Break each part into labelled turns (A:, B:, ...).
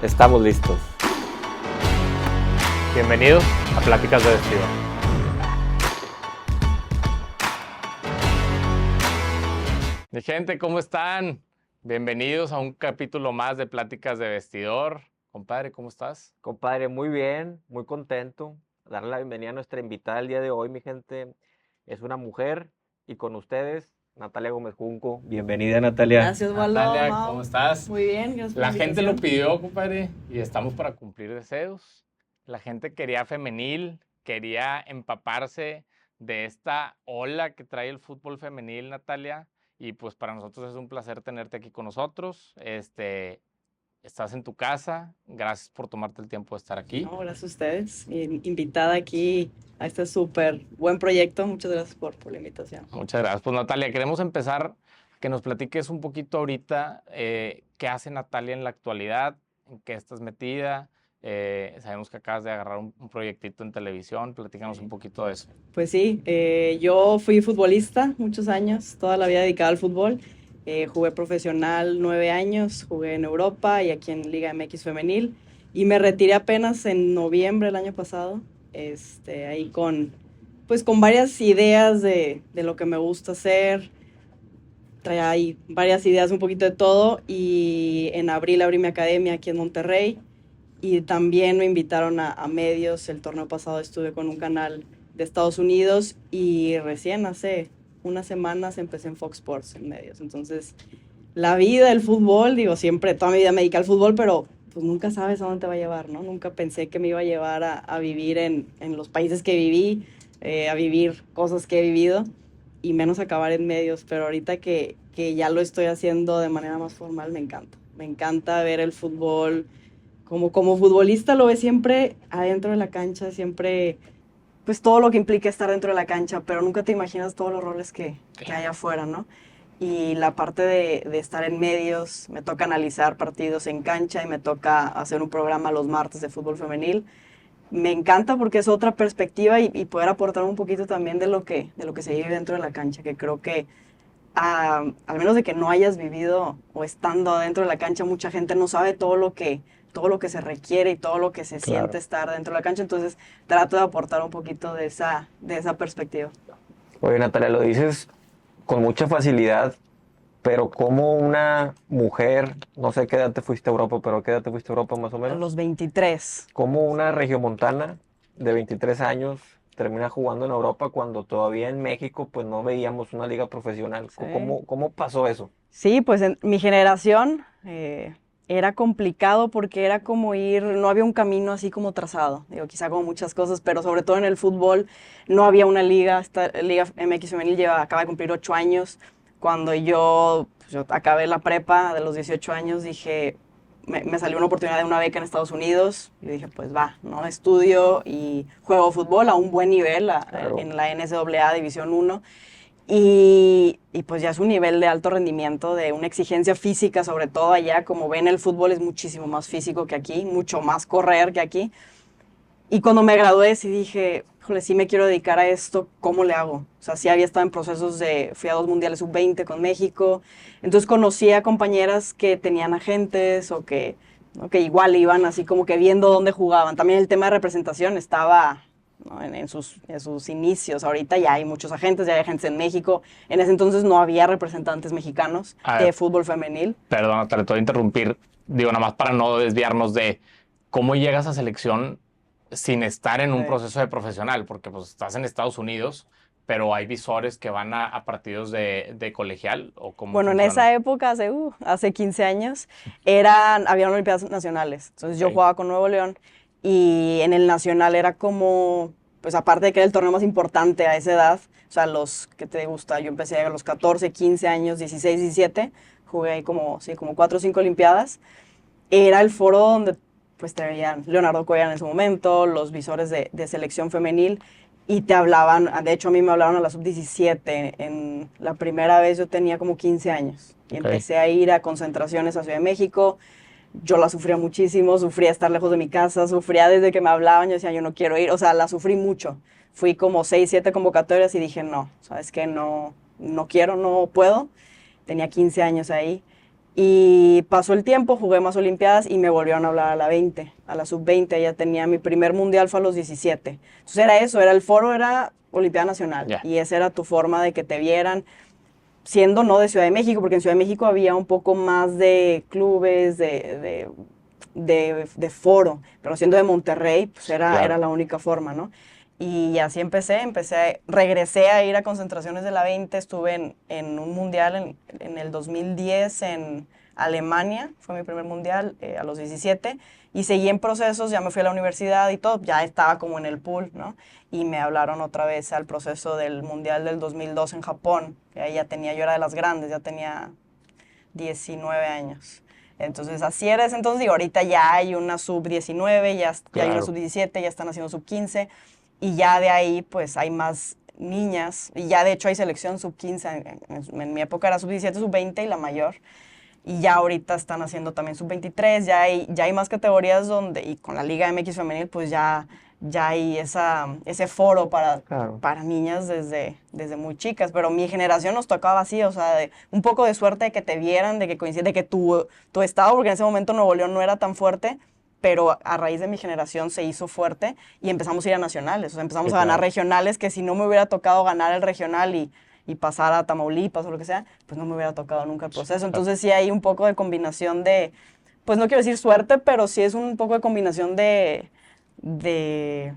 A: Estamos listos.
B: Bienvenidos a Pláticas de Vestidor. Mi gente, ¿cómo están? Bienvenidos a un capítulo más de Pláticas de Vestidor. Compadre, ¿cómo estás?
A: Compadre, muy bien, muy contento. Darle la bienvenida a nuestra invitada el día de hoy, mi gente. Es una mujer y con ustedes, Natalia Gómez Junco. Bienvenida, Natalia.
C: Gracias, Waldo.
B: Natalia,
C: Mau.
B: ¿cómo estás?
C: Muy bien, gracias por
B: La
C: la
B: gente lo
C: invitación.
B: pidió, compadre, y estamos para cumplir deseos. La gente quería femenil, quería empaparse de esta ola que trae el fútbol femenil, Natalia. Y pues para nosotros es un placer tenerte aquí con nosotros. Estás en tu casa. Gracias por tomarte el tiempo de estar aquí.
C: No, gracias a ustedes. Invitada aquí a este súper buen proyecto. Muchas gracias por la invitación.
B: Muchas gracias. Pues Natalia, queremos empezar que nos platiques un poquito ahorita qué hace Natalia en la actualidad, en qué estás metida. Sabemos que acabas de agarrar un proyectito en televisión. Platícanos un poquito de eso.
C: Pues sí, yo fui futbolista muchos años, toda la vida dedicada al fútbol. Jugué profesional 9 años, jugué en Europa y aquí en Liga MX Femenil. Y me retiré apenas en noviembre del año pasado, ahí con varias ideas de lo que me gusta hacer. Traía ahí varias ideas, un poquito de todo. Y en abril abrí mi academia aquí en Monterrey. Y también me invitaron a medios. El torneo pasado estuve con un canal de Estados Unidos y recién hace unas semanas empecé en Fox Sports en medios. Entonces, la vida, el fútbol, digo, siempre, toda mi vida me dediqué al fútbol, pero pues nunca sabes a dónde te va a llevar, ¿no? Nunca pensé que me iba a llevar a vivir en los países que viví, a vivir cosas que he vivido y menos acabar en medios. Pero ahorita que ya lo estoy haciendo de manera más formal, me encanta. Me encanta ver el fútbol. Como futbolista lo ves siempre adentro de la cancha, siempre, pues todo lo que implica estar dentro de la cancha, pero nunca te imaginas todos los roles que hay afuera, ¿no? Y la parte de estar en medios, me toca analizar partidos en cancha y me toca hacer un programa los martes de fútbol femenil. Me encanta porque es otra perspectiva y poder aportar un poquito también de lo que se vive dentro de la cancha, que creo que al menos de que no hayas vivido o estando dentro de la cancha, mucha gente no sabe todo lo que se requiere y todo lo que se siente estar dentro de la cancha. Entonces trato de aportar un poquito de esa perspectiva.
A: Oye, Natalia, lo dices con mucha facilidad, pero como una mujer, no sé qué edad te fuiste a Europa, pero ¿qué edad te fuiste a Europa más o
C: A
A: menos?
C: los 23.
A: Como una regiomontana de 23 años termina jugando en Europa cuando todavía en México pues no veíamos una liga profesional.
C: Sí.
A: ¿Cómo pasó eso?
C: Sí, pues en mi generación era complicado porque era como no había un camino así como trazado, digo, quizá como muchas cosas, pero sobre todo en el fútbol no había una liga. Esta Liga MX Femenil acaba de cumplir 8 años. Cuando yo acabé la prepa de los 18 años, dije, me salió una oportunidad de una beca en Estados Unidos y dije, pues va, ¿no? Estudio y juego fútbol a un buen nivel
A: Claro.
C: en la NCAA División 1. Y pues ya es un nivel de alto rendimiento, de una exigencia física, sobre todo allá. Como ven, el fútbol es muchísimo más físico que aquí, mucho más correr que aquí. Y cuando me gradué sí dije, híjole, sí me quiero dedicar a esto, ¿cómo le hago? O sea, sí había estado en procesos fui a 2 mundiales sub-20 con México. Entonces conocí a compañeras que tenían agentes o que igual iban así como que viendo dónde jugaban. También el tema de representación estaba, ¿no? en sus inicios. Ahorita ya hay muchos agentes, ya hay agentes en México. En ese entonces no había representantes mexicanos de fútbol femenil.
B: Perdón, te voy a interrumpir. Digo, nada más para no desviarnos de cómo llegas a selección sin estar en un proceso de profesional, porque pues estás en Estados Unidos, pero hay visores que van a partidos de colegial, ¿o cómo
C: Bueno,
B: funciona?
C: en esa época, hace 15 años, había Olimpiadas Nacionales. Entonces yo jugaba con Nuevo León y en el Nacional era como, pues aparte de que era el torneo más importante a esa edad, o sea, ¿qué te gusta? Yo empecé a los 14, 15 años, 16, 17, jugué ahí como 4 o 5 Olimpiadas. Era el foro donde pues te veían Leonardo Cuellar en ese momento, los visores de selección femenil, y te hablaban. De hecho a mí me hablaron a la sub-17, en la primera vez yo tenía como 15 años, y empecé a ir a concentraciones a Ciudad de México. Yo la sufría muchísimo, sufría estar lejos de mi casa, sufría desde que me hablaban, yo decía, yo no quiero ir, o sea, la sufrí mucho. Fui como 6, 7 convocatorias y dije, no, ¿sabes qué? No quiero, no puedo. Tenía 15 años ahí. Y pasó el tiempo, jugué más Olimpiadas y me volvieron a hablar a la 20, a la sub-20. Ya tenía mi primer mundial, fue a los 17. Entonces era eso, era el foro, era Olimpiada Nacional.
B: Ya.
C: Y esa era tu forma de que te vieran, siendo no de Ciudad de México, porque en Ciudad de México había un poco más de clubes, de foro, pero siendo de Monterrey, pues
B: Claro.
C: era la única forma, ¿no? Y así regresé a ir a concentraciones de la 20, estuve en un mundial en el 2010 en Alemania, fue mi primer mundial a los 17, y seguí en procesos, ya me fui a la universidad y todo, ya estaba como en el pool, ¿no? Y me hablaron otra vez al proceso del mundial del 2002 en Japón, que ahí ya tenía, yo era de las grandes, ya tenía 19 años. Entonces, así eres. Entonces, digo, ahorita ya hay una sub-19, ya hay una
B: Claro.
C: sub-17, ya están haciendo sub-15, y ya de ahí, pues, hay más niñas, y ya de hecho hay selección sub-15, en mi época era sub-17, sub-20 y la mayor, y ya ahorita están haciendo también sub-23, ya hay más categorías donde, y con la Liga MX femenil, pues ya hay ese foro
A: Claro.
C: para niñas desde muy chicas, pero mi generación nos tocaba así, o sea, un poco de suerte de que te vieran, de que coincide, de que tu estado, porque en ese momento Nuevo León no era tan fuerte, pero a raíz de mi generación se hizo fuerte y empezamos a ir a nacionales, o sea, empezamos
B: Sí,
C: a ganar
B: claro.
C: regionales, que si no me hubiera tocado ganar el regional y pasar a Tamaulipas o lo que sea, pues no me hubiera tocado nunca el proceso. Entonces sí hay un poco de combinación de, pues no quiero decir suerte, pero sí es un poco de combinación de, de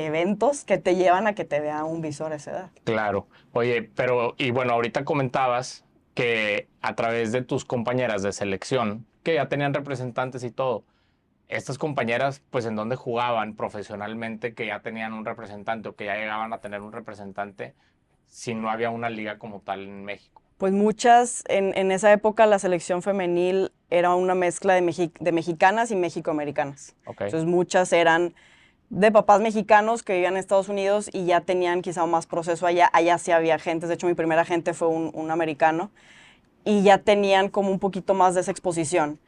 C: eventos que te llevan a que te vea un visor a esa edad.
B: Claro. Oye, pero, y bueno, ahorita comentabas que a través de tus compañeras de selección, que ya tenían representantes y todo, estas compañeras, pues, ¿en dónde jugaban profesionalmente que ya tenían un representante o que ya llegaban a tener un representante si no había una liga como tal en México?
C: Pues muchas, en esa época la selección femenil era una mezcla de mexicanas y mexicoamericanas.
B: Ok.
C: Entonces muchas eran de papás mexicanos que vivían en Estados Unidos y ya tenían quizá más proceso allá. Allá sí había agentes, de hecho mi primer agente fue un americano y ya tenían como un poquito más de esa exposición.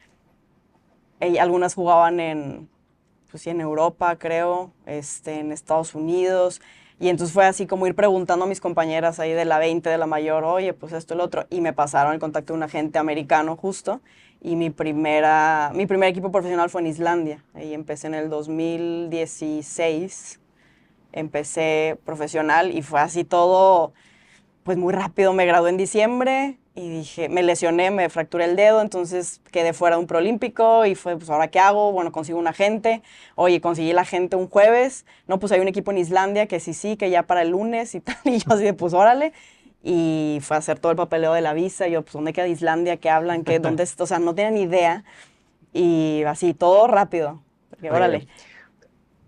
C: Algunas jugaban pues sí, en Europa, creo, en Estados Unidos. Y entonces fue así como ir preguntando a mis compañeras ahí de la 20, de la mayor, oye, pues esto, el otro. Y me pasaron el contacto de un agente americano justo. Y mi primer equipo profesional fue en Islandia. Ahí empecé en el 2016. Empecé profesional y fue así todo pues muy rápido. Me gradué en diciembre y dije, me lesioné, me fracturé el dedo, entonces quedé fuera de un preolímpico y fue, pues ahora qué hago, bueno, consigo un agente, oye, conseguí el agente un jueves, no, pues hay un equipo en Islandia que sí, que ya para el lunes y tal, y yo así de, pues órale, y fue a hacer todo el papeleo de la visa, y yo, pues ¿dónde queda Islandia? ¿Qué hablan? ¿Dónde? O sea, no tenía ni idea, y así, todo rápido, porque
A: Oye,
C: órale.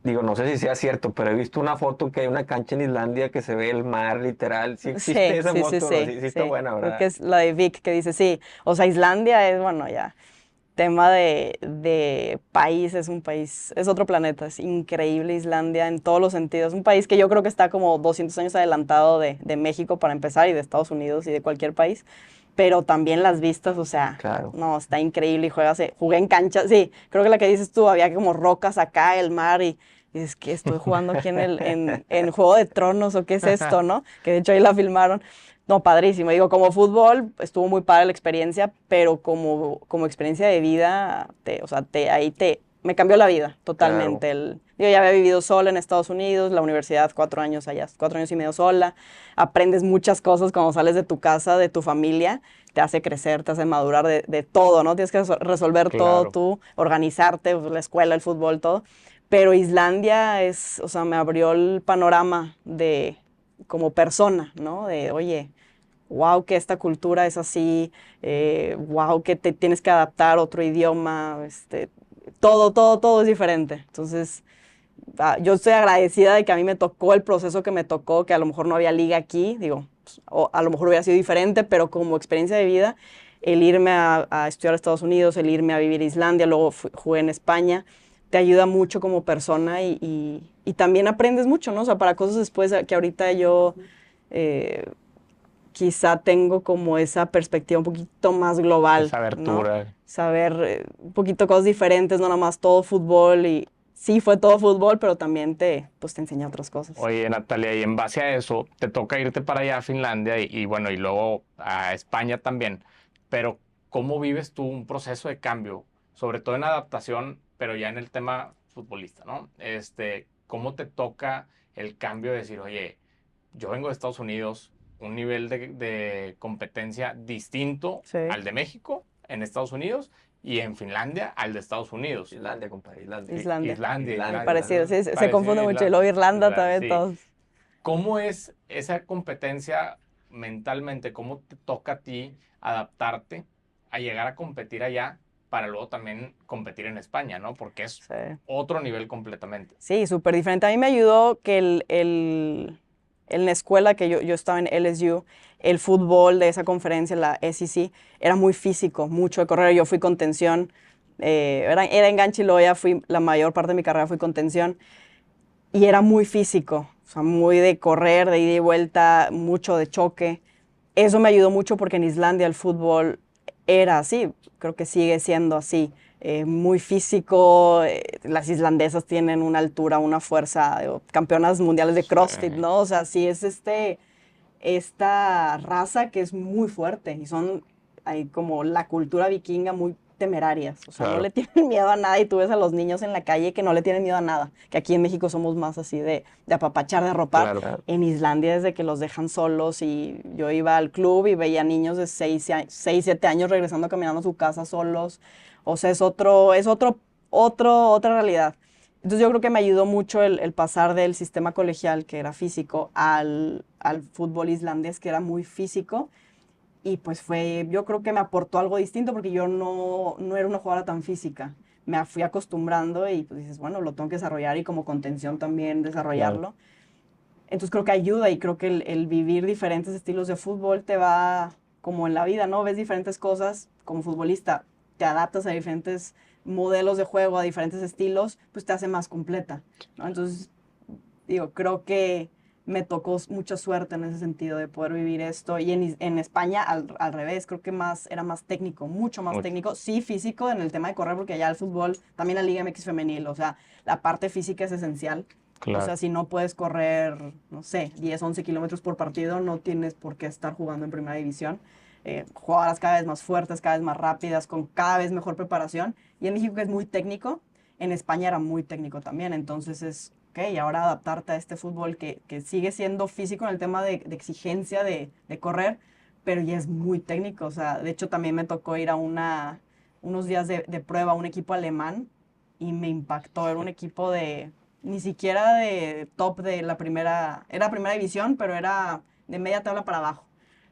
A: digo, no sé si sea cierto, pero he visto una foto que hay una cancha en Islandia que se ve el mar literal. Sí existe
C: Sí,
A: esa
C: sí, sí,
A: foto, ¿no?
C: sí,
A: Sí, sí está
C: sí.
A: buena,
C: Creo que
A: ¿verdad?
C: es la de Vic que dice, sí. O sea, Islandia es, bueno, ya, tema de país, es un país, es otro planeta, es increíble Islandia en todos los sentidos. Un país que yo creo que está como 200 años adelantado de México para empezar y de Estados Unidos y de cualquier país. Pero también las vistas, o sea,
A: Claro.
C: no, está increíble y jugué en canchas, sí, creo que la que dices tú, había como rocas acá, el mar y es que estoy jugando aquí en Juego de Tronos o qué es esto, ¿no? Que de hecho ahí la filmaron. No, padrísimo. Digo, como fútbol estuvo muy padre la experiencia, pero como experiencia de vida, o sea, me cambió la vida
A: Claro.
C: totalmente. Yo ya había vivido sola en Estados Unidos, la universidad 4 años allá, 4 años y medio sola. Aprendes muchas cosas cuando sales de tu casa, de tu familia, te hace crecer, te hace madurar de todo, ¿no? Tienes que resolver todo
B: Claro.
C: tú, organizarte, pues, la escuela, el fútbol, todo. Pero Islandia o sea, me abrió el panorama como persona, ¿no? De, oye, wow, que esta cultura es así, wow, que te tienes que adaptar a otro idioma, todo es diferente. Entonces, yo estoy agradecida de que a mí me tocó el proceso que me tocó, que a lo mejor no había liga aquí, digo, pues, o a lo mejor hubiera sido diferente, pero como experiencia de vida, el irme a estudiar a Estados Unidos, el irme a vivir a Islandia, luego jugué en España, te ayuda mucho como persona y también aprendes mucho, ¿no? O sea, para cosas después que ahorita yo eh, quizá tengo como esa perspectiva un poquito más global,
B: Esa
C: ¿no?
B: abertura.
C: Saber un poquito cosas diferentes, no nada más todo fútbol y sí fue todo fútbol, pero también pues te enseña otras cosas.
B: Oye, Natalia, y en base a eso, te toca irte para allá a Finlandia y bueno, y luego a España también. Pero, ¿cómo vives tú un proceso de cambio? Sobre todo en adaptación, pero ya en el tema futbolista, ¿no? ¿Cómo te toca el cambio de decir, oye, yo vengo de Estados Unidos, un nivel de competencia distinto
C: Sí.
B: al de México en Estados Unidos y en Finlandia al de Estados Unidos?
A: Islandia, compadre, Islandia.
C: Islandia.
B: Islandia.
C: Muy parecido, sí, se
B: Parecido
C: confunde
B: a
C: mucho. Y
B: Islandia.
C: luego Irlanda
B: Islandia,
C: también,
B: sí.
C: todos.
B: ¿Cómo es esa competencia mentalmente? ¿Cómo te toca a ti adaptarte a llegar a competir allá para luego también competir en España, ¿no? Porque es
C: Sí.
B: otro nivel completamente.
C: Sí, súper diferente. A mí me ayudó que en la escuela que yo estaba en LSU, el fútbol de esa conferencia, la SEC, era muy físico, mucho de correr. Yo fui contención, era enganche y luego ya fui, la mayor parte de mi carrera fui contención y era muy físico, o sea, muy de correr, de ida y vuelta, mucho de choque. Eso me ayudó mucho porque en Islandia el fútbol era así, creo que sigue siendo así, muy físico. Las islandesas tienen una altura, una fuerza, campeonas mundiales de CrossFit,
B: Sí.
C: ¿no? O sea, sí es esta raza que es muy fuerte y hay como la cultura vikinga muy temerarias, o sea, no
B: Claro.
C: le tienen miedo a nada y tú ves a los niños en la calle que no le tienen miedo a nada, que aquí en México somos más así de apapachar, de arropar.
B: Claro.
C: En Islandia es de que los dejan solos y yo iba al club y veía niños de 6, 7 años regresando caminando a su casa solos, o sea, otra realidad. Entonces yo creo que me ayudó mucho el pasar del sistema colegial, que era físico, al fútbol islandés, que era muy físico. Y pues yo creo que me aportó algo distinto porque yo no era una jugadora tan física. Me fui acostumbrando y pues dices, bueno, lo tengo que desarrollar y como contención también desarrollarlo. Entonces creo que ayuda y creo que el vivir diferentes estilos de fútbol te va como en la vida, ¿no? Ves diferentes cosas como futbolista, te adaptas a diferentes modelos de juego, a diferentes estilos, pues te hace más completa, ¿no? Entonces, digo, creo que me tocó mucha suerte en ese sentido de poder vivir esto. Y en España al revés, creo que era más técnico, mucho más técnico. Sí, físico en el tema de correr, porque allá el fútbol, también la Liga MX femenil, o sea, la parte física es esencial.
B: Claro.
C: O sea, si no puedes correr, no sé, 10, 11 kilómetros por partido, no tienes por qué estar jugando en primera división. Jugadoras cada vez más fuertes, cada vez más rápidas, con cada vez mejor preparación. Y en México que es muy técnico, en España era muy técnico también. Entonces ok, ahora adaptarte a este fútbol que sigue siendo físico en el tema de exigencia de correr, pero ya es muy técnico. O sea, de hecho también me tocó ir a unos días de prueba a un equipo alemán y me impactó. Era un equipo ni siquiera de top de era primera división, pero era de media tabla para abajo.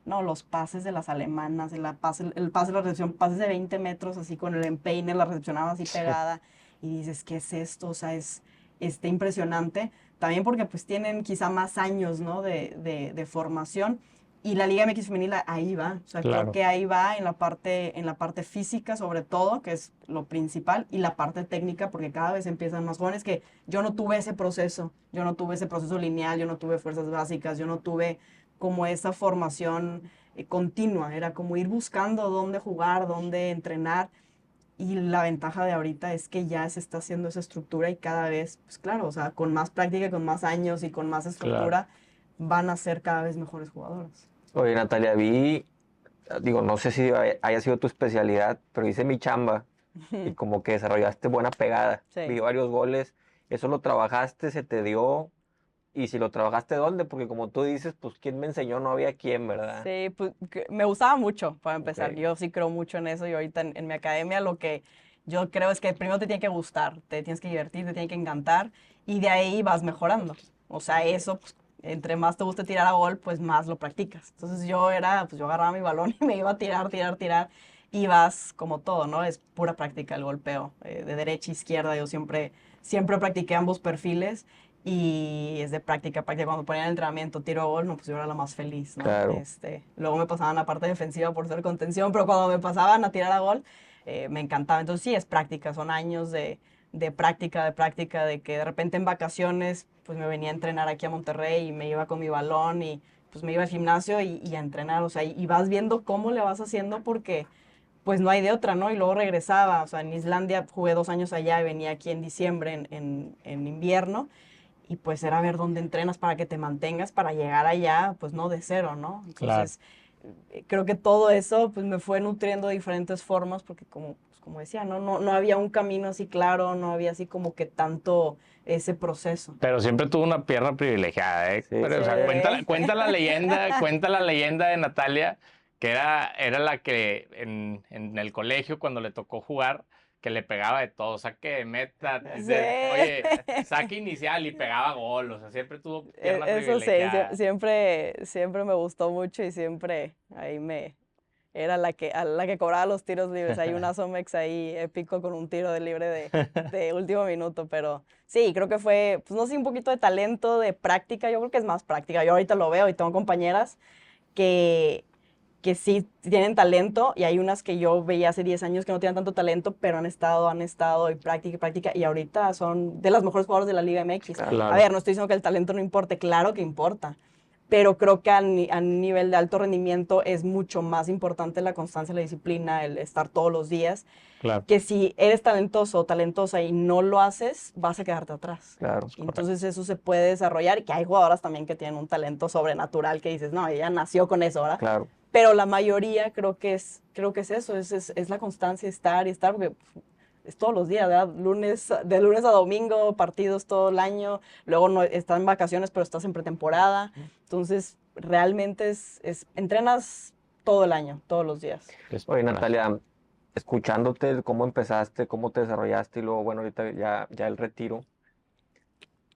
C: No, los pases de las alemanas, el pase de la recepción, pases de 20 metros así con el empeine, la recepcionaba así pegada. Y dices, ¿qué es esto? O sea, es impresionante. También porque pues tienen quizá más años, ¿no? de formación. Y la Liga MX femenil ahí va. O sea,
B: Claro.
C: creo que ahí va en la parte física sobre todo, que es lo principal, y la parte técnica, porque cada vez empiezan más jóvenes que yo no tuve ese proceso. Yo no tuve ese proceso lineal, yo no tuve fuerzas básicas, yo no tuve como esa formación continua. Era como ir buscando dónde jugar, dónde entrenar. Y la ventaja de ahorita es que ya se está haciendo esa estructura y cada vez, pues claro, o sea, con más práctica, con más años y con más estructura, van a ser cada vez mejores jugadoras.
A: Oye, Natalia, digo, no sé si haya sido tu especialidad, pero hice mi chamba y como que desarrollaste buena pegada.
C: Sí.
A: Vi varios goles, eso lo trabajaste, se te dio, y si lo trabajaste, ¿dónde? Porque como tú dices, pues quién me enseñó, no había quién, ¿verdad?
C: Sí, pues me gustaba mucho, para empezar.
A: Ok.
C: Yo sí creo mucho en eso y ahorita en mi academia lo que yo creo es que primero te tiene que gustar, te tienes que divertir, te tiene que encantar y de ahí vas mejorando. O sea, eso, pues, entre más te guste tirar a gol, pues más lo practicas. Entonces yo agarraba mi balón y me iba a tirar y vas como todo, ¿no? Es pura práctica el golpeo, de derecha a izquierda. Yo siempre practiqué ambos perfiles. Y es de práctica. Cuando ponían el entrenamiento, tiro a gol, no, pues yo era la más feliz, ¿no?
A: Claro.
C: Luego me pasaban a parte defensiva por ser contención, pero cuando me pasaban a tirar a gol, me encantaba. Entonces sí, es práctica, son años de práctica, de que de repente en vacaciones, pues me venía a entrenar aquí a Monterrey y me iba con mi balón y pues me iba al gimnasio y a entrenar, o sea, y vas viendo cómo le vas haciendo porque pues no hay de otra, ¿no? Y luego regresaba, o sea, en Islandia jugué 2 años allá y venía aquí en diciembre, en invierno, y pues era ver dónde entrenas para que te mantengas, para llegar allá, pues no de cero, ¿no?
B: Claro.
C: Entonces, creo que todo eso pues me fue nutriendo de diferentes formas porque como decía, no había un camino así claro, no había así como que tanto ese proceso.
B: Pero siempre tuvo una pierna privilegiada, ¿eh?
A: Sí.
B: Pero, o sea,
C: Sí.
B: cuenta la leyenda de Natalia, que era la que en el colegio, cuando le tocó jugar, que le pegaba de todo, saque de meta,
C: Sí.
B: oye, saque inicial y pegaba gol, o sea, siempre tuvo pierna
C: Eso sí,
B: privilegiada.
C: siempre me gustó mucho y siempre ahí era a la que cobraba los tiros libres. Hay un Asomex ahí épico con un tiro de libre de último minuto, pero sí, creo que fue, pues no sé, un poquito de talento, de práctica, yo creo que es más práctica. Yo ahorita lo veo y tengo compañeras que, que sí tienen talento y hay unas que yo veía hace 10 años que no tenían tanto talento, pero han estado y práctica y ahorita son de las mejores jugadoras de la Liga MX.
A: Claro.
C: A ver, no estoy diciendo que el talento no importe, claro que importa, pero creo que a nivel de alto rendimiento es mucho más importante la constancia, la disciplina, el estar todos los días,
B: Claro.
C: que si eres talentoso o talentosa y no lo haces, vas a quedarte atrás.
A: Claro.
C: Entonces eso se puede desarrollar, y que hay jugadoras también que tienen un talento sobrenatural que dices, no, ella nació con eso, ¿verdad?
A: Claro.
C: Pero la mayoría creo que es eso, es la constancia, estar, porque es todos los días, ¿verdad? De lunes a domingo, partidos todo el año, luego no, estás en vacaciones, pero estás en pretemporada. Entonces, realmente entrenas todo el año, todos los días.
A: Oye, Natalia, escuchándote cómo empezaste, cómo te desarrollaste y luego, bueno, ahorita ya el retiro.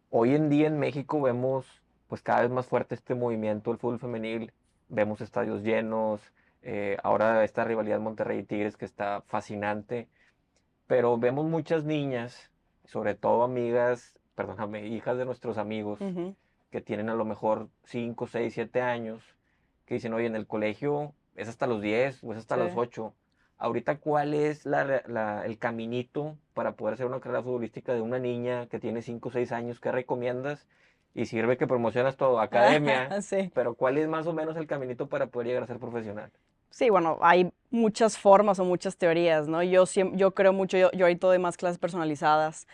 A: Hoy en día en México vemos pues cada vez más fuerte este movimiento del fútbol femenil, vemos estadios llenos, ahora esta rivalidad Monterrey-Tigres que está fascinante, pero vemos muchas niñas, sobre todo amigas, perdóname, hijas de nuestros amigos,
C: Ujú.
A: que tienen a lo mejor 5, 6, 7 años, que dicen, oye, en el colegio es hasta los 10 o es hasta los
C: Sí.
A: 8. Ahorita, ¿cuál es el caminito para poder hacer una carrera futbolística de una niña que tiene 5 o 6 años? ¿Qué recomiendas? Y sirve que promocionas todo, academia,
C: Sí.
A: pero ¿cuál es más o menos el caminito para poder llegar a ser profesional?
C: Sí, bueno, hay muchas formas o muchas teorías, ¿no? Yo creo mucho, yo ahorita doy más clases personalizadas.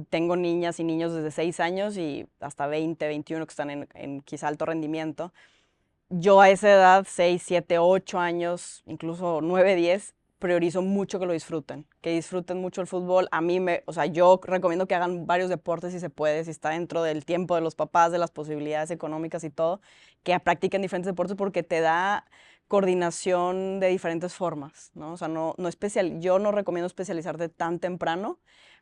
C: Tengo niñas y niños desde 6 años y hasta 20, 21 que están en quizá alto rendimiento. Yo a esa edad, 6, 7, 8 años, incluso 9, 10, priorizo mucho que disfruten mucho el fútbol. O sea, yo recomiendo que hagan varios deportes si se puede, si está dentro del tiempo de los papás, de las posibilidades económicas y todo, que practiquen diferentes deportes porque te da coordinación de diferentes formas, ¿no? O sea, yo no recomiendo especializarte tan temprano,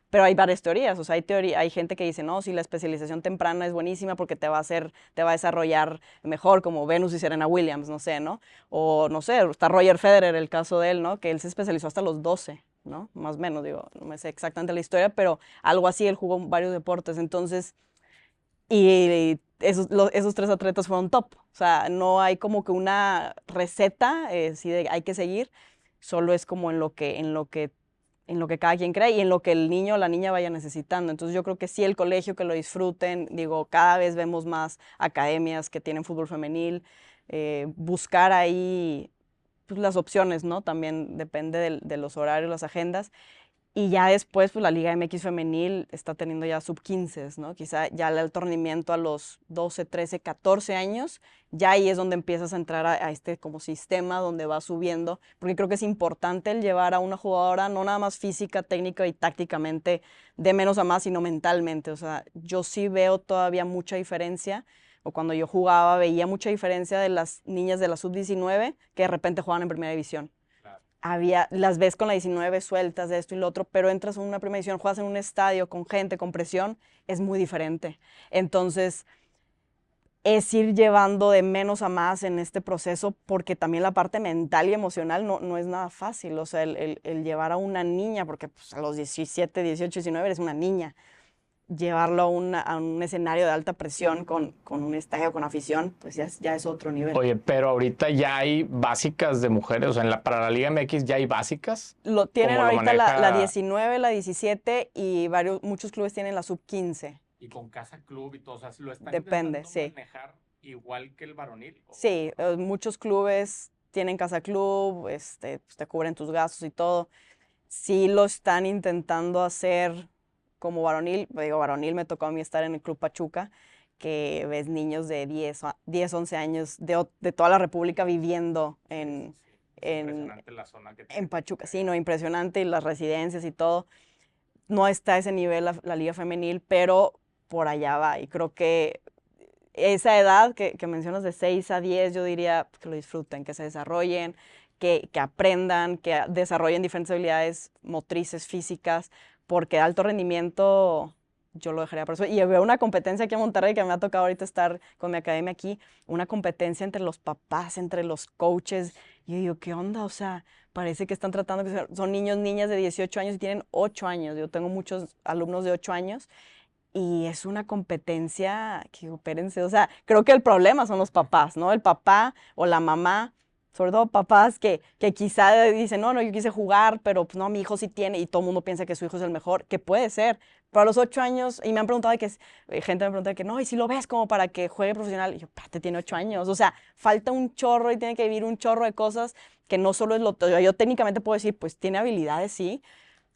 C: pero hay varias teorías, o sea, hay gente que dice, no, si la especialización temprana es buenísima porque te va a desarrollar mejor, como Venus y Serena Williams, no sé, ¿no? O, no sé, está Roger Federer, el caso de él, ¿no? Que él se especializó hasta los 12, ¿no? Más o menos, digo, no me sé exactamente la historia, pero algo así, él jugó varios deportes, entonces, y esos 3 atletas fueron top, o sea, no hay como que una receta, hay que seguir, solo es como en lo que cada quien cree y en lo que el niño o la niña vaya necesitando. Entonces yo creo que sí, el colegio, que lo disfruten. Digo, cada vez vemos más academias que tienen fútbol femenil. Buscar ahí pues, las opciones, ¿no? También depende de los horarios, las agendas. Y ya después, pues la Liga MX femenil está teniendo ya sub-15, ¿no? Quizá ya el alto rendimiento a los 12, 13, 14 años, ya ahí es donde empiezas a entrar a este como sistema donde va subiendo, porque creo que es importante el llevar a una jugadora no nada más física, técnica y tácticamente de menos a más, sino mentalmente. O sea, yo sí veo todavía mucha diferencia, o cuando yo jugaba veía mucha diferencia de las niñas de la sub-19 que de repente juegan en primera división. Las ves con la 19 sueltas de esto y lo otro, pero entras en una primera división, juegas en un estadio con gente, con presión, es muy diferente. Entonces, es ir llevando de menos a más en este proceso, porque también la parte mental y emocional no es nada fácil. O sea, el llevar a una niña, porque pues, a los 17, 18, 19 eres una niña, llevarlo a un escenario de alta presión con un estadio, con afición, pues ya es otro nivel.
B: Oye, pero ahorita ya hay básicas de mujeres, o sea, para la Liga MX ya hay básicas.
C: Lo tienen
B: ¿Cómo lo
C: ahorita
B: maneja?
C: la 19, la 17 y muchos clubes tienen la sub-15.
B: Y con casa club y todo, o sea, lo están
C: Depende,
B: intentando
C: sí.
B: manejar igual que el varonil.
C: Sí, muchos clubes tienen casa club, pues te cubren tus gastos y todo. Sí lo están intentando hacer como varonil. Digo, varonil me tocó a mí estar en el Club Pachuca, que ves niños de 10 11 años de toda la República viviendo en
B: Impresionante la zona que tiene
C: Pachuca.
B: Pachuca.
C: Sí, no, impresionante, y las residencias y todo. No está a ese nivel la liga femenil, pero por allá va. Y creo que esa edad que mencionas de 6 a 10, yo diría que lo disfruten, que se desarrollen, que aprendan, que desarrollen diferentes habilidades motrices, físicas, porque alto rendimiento yo lo dejaría por eso. Y veo una competencia aquí en Monterrey, que me ha tocado ahorita estar con mi academia aquí, una competencia entre los papás, entre los coaches. Y yo digo, ¿qué onda? O sea, parece que están tratando, son niños, niñas de 18 años y tienen 8 años. Yo tengo muchos alumnos de 8 años y es una competencia que, espérense, o sea, creo que el problema son los papás, ¿no? El papá o la mamá, sobre todo papás que quizá dicen, no, yo quise jugar, pero pues no, mi hijo sí tiene, y todo el mundo piensa que su hijo es el mejor, que puede ser, pero a los 8 años, y me han preguntado gente me pregunta que no, y si lo ves como para que juegue profesional, y yo, espérate, tiene 8 años, o sea, falta un chorro y tiene que vivir un chorro de cosas que no solo es yo técnicamente puedo decir, pues tiene habilidades, sí,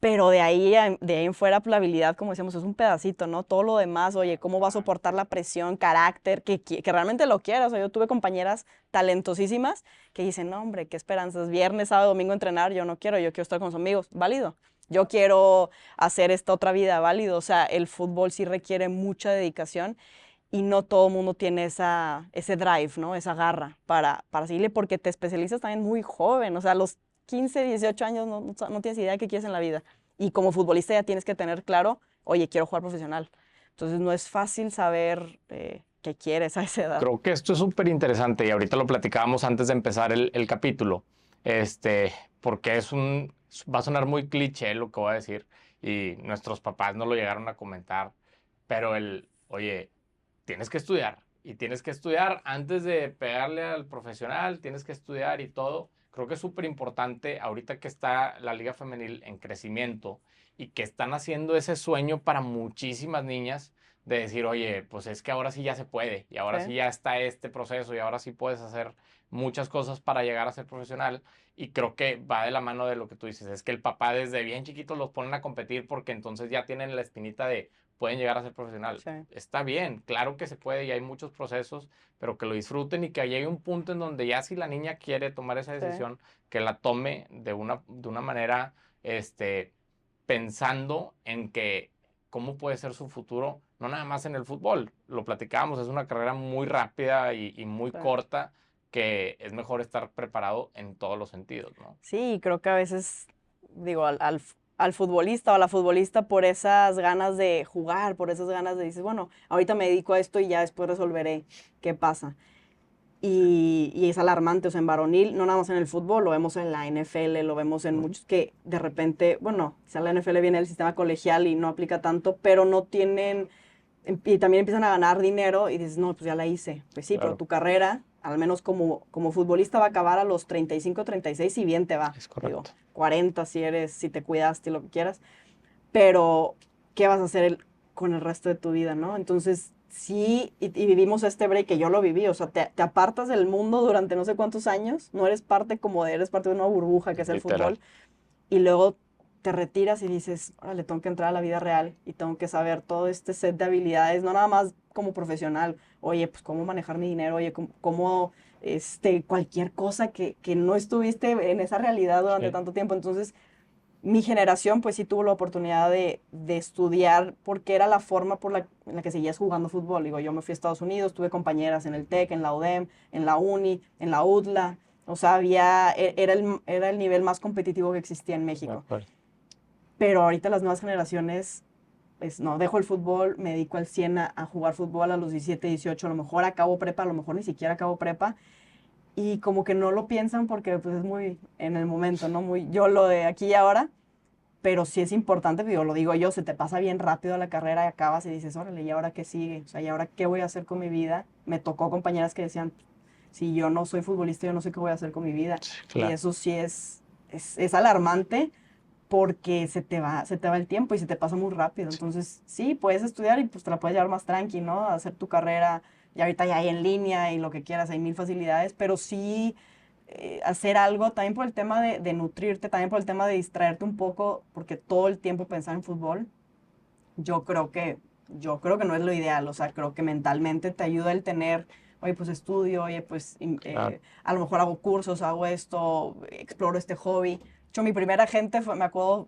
C: pero de ahí en fuera, pues, la habilidad, como decíamos, es un pedacito, ¿no? Todo lo demás, oye, cómo va a soportar la presión, carácter, que realmente lo quiera. O sea, yo tuve compañeras talentosísimas que dicen, no, hombre, qué esperanzas, viernes, sábado, domingo entrenar, yo quiero estar con los amigos, válido. Yo quiero hacer esta otra vida, válido. O sea, el fútbol sí requiere mucha dedicación y no todo el mundo tiene ese drive, ¿no? Esa garra para seguirle, porque te especializas también muy joven. O sea, a los 15, 18 años no tienes idea de qué quieres en la vida. Y como futbolista ya tienes que tener claro, oye, quiero jugar profesional. Entonces no es fácil saber qué quieres a esa edad.
B: Creo que esto es súper interesante y ahorita lo platicábamos antes de empezar el capítulo, porque va a sonar muy cliché lo que voy a decir y nuestros papás no lo llegaron a comentar, pero oye, tienes que estudiar y tienes que estudiar antes de pegarle al profesional, tienes que estudiar y todo. Creo que es súper importante ahorita que está la Liga Femenil en crecimiento y que están haciendo ese sueño para muchísimas niñas de decir, oye, pues es que ahora sí ya se puede y ahora
C: Sí.
B: sí ya está este proceso y ahora sí puedes hacer muchas cosas para llegar a ser profesional. Y creo que va de la mano de lo que tú dices, es que el papá desde bien chiquitos los ponen a competir porque entonces ya tienen la espinita de pueden llegar a ser profesional.
C: Sí.
B: Está bien, claro que se puede y hay muchos procesos, pero que lo disfruten y que llegue un punto en donde ya si la niña quiere tomar esa decisión, que la tome de una manera pensando en que cómo puede ser su futuro, no nada más en el fútbol. Lo platicábamos, es una carrera muy rápida y muy
C: Sí.
B: corta, que es mejor estar preparado en todos los sentidos, ¿no?
C: Sí, creo que a veces, digo, al futbolista o a la futbolista por esas ganas de jugar, por esas ganas de dices, bueno, ahorita me dedico a esto y ya después resolveré qué pasa. Y es alarmante, o sea, en varonil, no nada más en el fútbol, lo vemos en la NFL, lo vemos en muchos que de repente, bueno, quizá la NFL viene del sistema colegial y no aplica tanto, pero no tienen, y también empiezan a ganar dinero y dices, no, pues ya la hice. Pues sí,
B: Claro.
C: pero tu carrera, al menos como futbolista, va a acabar a los 35, 36 y bien te va.
B: Es correcto.
C: Digo, 40 si te cuidaste y lo que quieras, pero ¿qué vas a hacer con el resto de tu vida, no? Entonces, sí, y vivimos este break que yo lo viví, o sea, te apartas del mundo durante no sé cuántos años, no eres parte eres parte de una burbuja que es el
B: Literal.
C: fútbol, y luego te retiras y dices, órale, tengo que entrar a la vida real y tengo que saber todo este set de habilidades, no nada más como profesional, oye, pues cómo manejar mi dinero, oye, cualquier cosa que no estuviste en esa realidad durante
B: Sí.
C: tanto tiempo. Entonces, mi generación pues sí tuvo la oportunidad de estudiar porque era la forma en la que seguías jugando fútbol. Digo, yo me fui a Estados Unidos, tuve compañeras en el TEC, en la UDEM, en la Uni, en la UDLA. O sea, era el nivel más competitivo que existía en México. Pero ahorita las nuevas generaciones, pues no, dejo el fútbol, me dedico al 100 a jugar fútbol a los 17, 18, a lo mejor acabo prepa, a lo mejor ni siquiera acabo prepa. Y como que no lo piensan porque pues es muy en el momento, ¿no? Muy yo lo de aquí y ahora, pero sí es importante, lo digo yo, se te pasa bien rápido la carrera y acabas y dices, órale, ¿y ahora qué sigue? O sea, ¿y ahora qué voy a hacer con mi vida? Me tocó compañeras que decían, si yo no soy futbolista, yo no sé qué voy a hacer con mi vida.
B: Sí, claro.
C: Y eso sí es alarmante porque se te va el tiempo y se te pasa muy rápido. Entonces, sí, puedes estudiar y pues te la puedes llevar más tranqui, ¿no? Hacer tu carrera, y ahorita ya hay en línea y lo que quieras, hay mil facilidades, pero sí hacer algo también por el tema de nutrirte, también por el tema de distraerte un poco, porque todo el tiempo pensar en fútbol, yo creo que yo creo que no es lo ideal, o sea, creo que mentalmente te ayuda el tener, oye, pues estudio, oye, pues
B: Claro.
C: a lo mejor hago cursos, hago esto, exploro este hobby. Yo, mi primer agente fue, me acuerdo,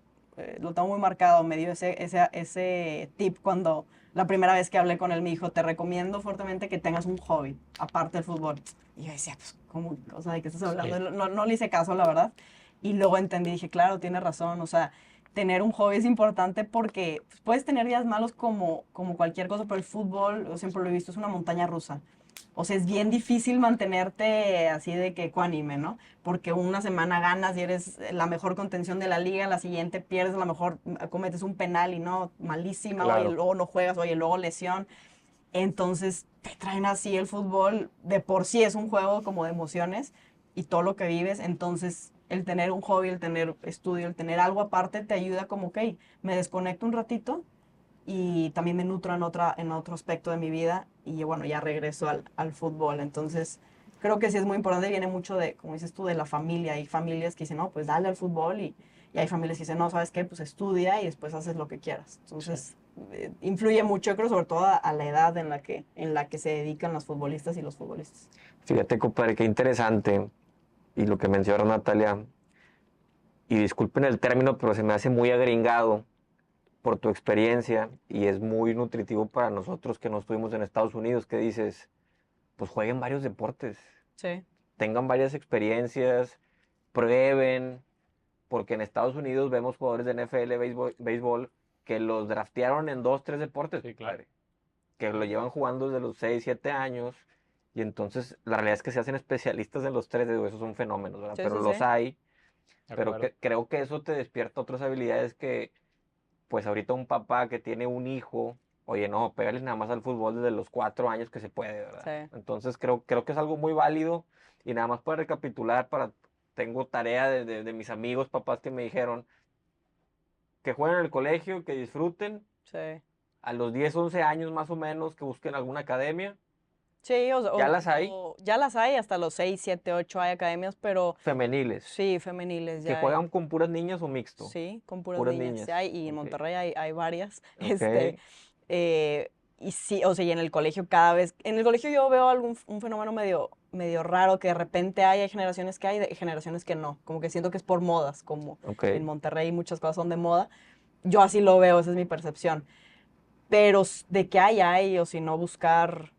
C: lo tengo muy marcado, me dio ese tip cuando la primera vez que hablé con él me dijo, te recomiendo fuertemente que tengas un hobby, aparte del fútbol. Y yo decía, pues, ¿cómo? O sea, ¿de qué estás hablando?
B: Sí,
C: No le hice caso, la verdad. Y luego entendí, dije, claro, tiene razón, o sea, tener un hobby es importante porque pues, puedes tener días malos como cualquier cosa, pero el fútbol, yo siempre lo he visto, es una montaña rusa. O sea, es bien difícil mantenerte así de que ecuánime, ¿no? Porque una semana ganas y eres la mejor contención de la liga, la siguiente pierdes, a lo mejor cometes un penal y no, malísima, oye,
B: claro.
C: luego no juegas, oye, luego lesión. Entonces te traen así el fútbol, de por sí es un juego como de emociones y todo lo que vives, entonces el tener un hobby, el tener estudio, el tener algo aparte te ayuda como, ok, me desconecto un ratito y también me nutro en otro aspecto de mi vida y bueno, ya regreso al fútbol. Entonces creo que sí es muy importante, viene mucho de, como dices tú, de la familia. Hay familias que dicen, no, pues dale al fútbol y hay familias que dicen, no, ¿sabes qué? Pues estudia y después haces lo que quieras.
B: Sí.
C: Entonces influye mucho, yo creo, sobre todo a la edad en la que se dedican los futbolistas y los futbolistas.
A: Fíjate, compadre, qué interesante. Y lo que menciona Natalia, y disculpen el término, pero se me hace muy agringado por tu experiencia y es muy nutritivo para nosotros que no estuvimos en Estados Unidos, que dices, pues jueguen varios deportes,
C: Sí,
A: tengan varias experiencias, prueben, porque en Estados Unidos vemos jugadores de NFL, béisbol, que los draftearon en 2, 3 deportes,
B: Sí, claro.
A: compadre, que lo llevan jugando desde los 6, 7 años, y entonces la realidad es que se hacen especialistas en los tres, digo, esos son fenómenos, ¿verdad?
C: sí,
A: Pero
C: sí,
A: los
C: sí.
A: hay,
B: De
A: pero
B: acuerdo.
A: creo que eso te despierta otras habilidades que, pues ahorita un papá que tiene un hijo, oye, no, pégale nada más al fútbol desde los 4 años que se puede, ¿verdad?
C: Sí.
A: Entonces creo que es algo muy válido y nada más para recapitular, tengo tarea de mis amigos, papás que me dijeron que jueguen en el colegio, que disfruten,
C: Sí.
A: a los 10 11 años más o menos, que busquen alguna academia,
C: Sí,
A: ya las hay,
C: ya las hay, hasta los 6 7 8 hay academias, pero
A: femeniles,
C: sí, femeniles
A: que
C: ya hay.
A: juegan con puras niñas o mixto,
C: Sí, con puras
A: puras
C: niñas,
A: niñas,
C: sí hay, y en
A: ok,
C: Monterrey hay varias.
A: ok,
C: Eh, y sí, o sea, y en el colegio cada vez, en el colegio yo veo un fenómeno medio raro, que de repente hay generaciones que hay, generaciones que no, como que siento que es por modas, como
A: ok,
C: en Monterrey muchas cosas son de moda. Yo así lo veo, esa es mi percepción. Pero de que hay, o si no buscar,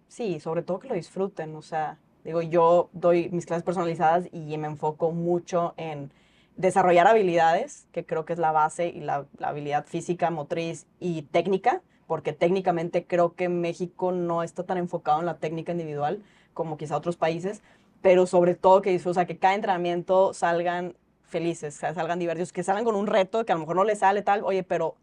C: sí, sobre todo que lo disfruten, o sea, digo, yo doy mis clases personalizadas y me enfoco mucho en desarrollar habilidades, que creo que es la base, y la habilidad física, motriz y técnica, porque técnicamente creo que México no está tan enfocado en la técnica individual como quizá otros países, pero sobre todo que, o sea, que cada entrenamiento salgan felices, salgan divertidos, que salgan con un reto, que a lo mejor no les sale tal, oye, pero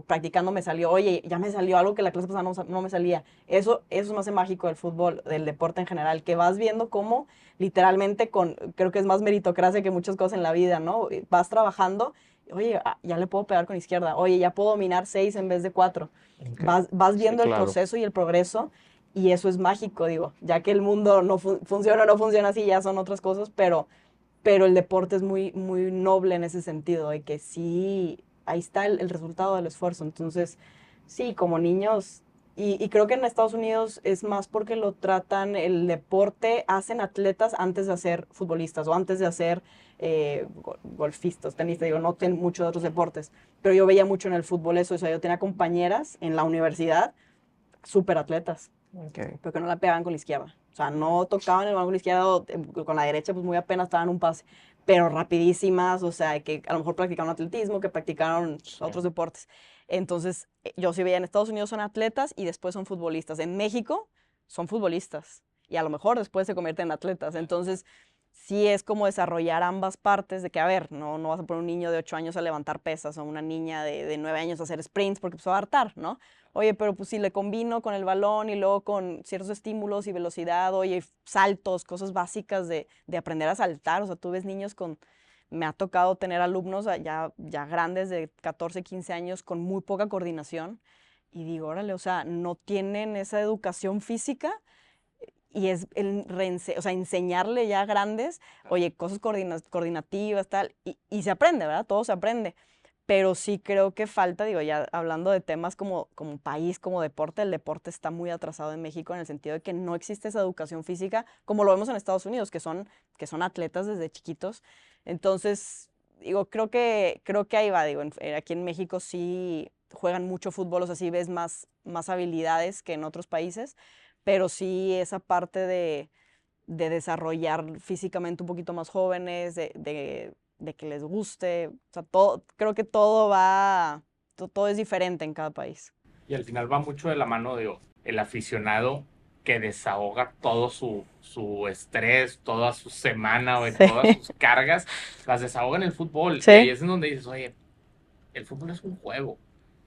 C: practicando me salió, oye, ya me salió algo que la clase pasada no me salía. Eso es más mágico del fútbol, del deporte en general, que vas viendo cómo literalmente creo que es más meritocracia que muchas cosas en la vida, ¿no? Vas trabajando, oye, ya le puedo pegar con izquierda, oye, ya puedo dominar 6 en vez de 4.
A: ok,
C: Vas
B: Sí,
C: viendo el
B: claro.
C: proceso y el progreso y eso es mágico, digo, ya que el mundo no funciona o no funciona así, ya son otras cosas, pero el deporte es muy noble en ese sentido, de que sí, ahí está el resultado del esfuerzo. Entonces, sí, como niños, y creo que en Estados Unidos es más porque lo tratan, el deporte, hacen atletas antes de hacer futbolistas o antes de hacer golfistas, tenistas, digo, no tienen muchos otros deportes, pero yo veía mucho en el fútbol eso, o sea, yo tenía compañeras en la universidad, súper atletas,
A: ok,
C: pero que no la pegaban con la izquierda. O sea, no tocaban el balón con la izquierda, con la derecha, pues muy apenas estaban un pase, pero rapidísimas, o sea, que a lo mejor practicaron atletismo, que practicaron
B: Sí.
C: otros deportes. Entonces, yo sí veía en Estados Unidos son atletas y después son futbolistas. En México son futbolistas y a lo mejor después se convierten en atletas. Entonces, sí es como desarrollar ambas partes de que, a ver, no vas a poner un niño de 8 años a levantar pesas o una niña de 9 años a hacer sprints porque pues, va a hartar, ¿no? Oye, pero pues si le combino con el balón y luego con ciertos estímulos y velocidad, oye, saltos, cosas básicas de aprender a saltar. O sea, tú ves niños me ha tocado tener alumnos ya grandes de 14, 15 años con muy poca coordinación. Y digo, órale, o sea, no tienen esa educación física y es o sea, enseñarle ya grandes, oye, cosas coordinativas, tal, y se aprende, ¿verdad? Todo se aprende, pero sí creo que falta, digo, ya hablando de temas como país, como deporte, el deporte está muy atrasado en México en el sentido de que no existe esa educación física como lo vemos en Estados Unidos, que son atletas desde chiquitos. Entonces, digo, creo que ahí va, digo, aquí en México sí juegan mucho fútbol, o sea, sí ves más habilidades que en otros países, pero sí esa parte de desarrollar físicamente un poquito más jóvenes, de que les guste. O sea, creo que todo es diferente en cada país.
B: Y al final va mucho de la mano de el aficionado que desahoga todo su estrés, toda su semana, o
C: Sí.
B: todas sus cargas, las desahoga en el fútbol. Y ahí
C: Sí.
B: es en donde dices, oye, el fútbol es un juego.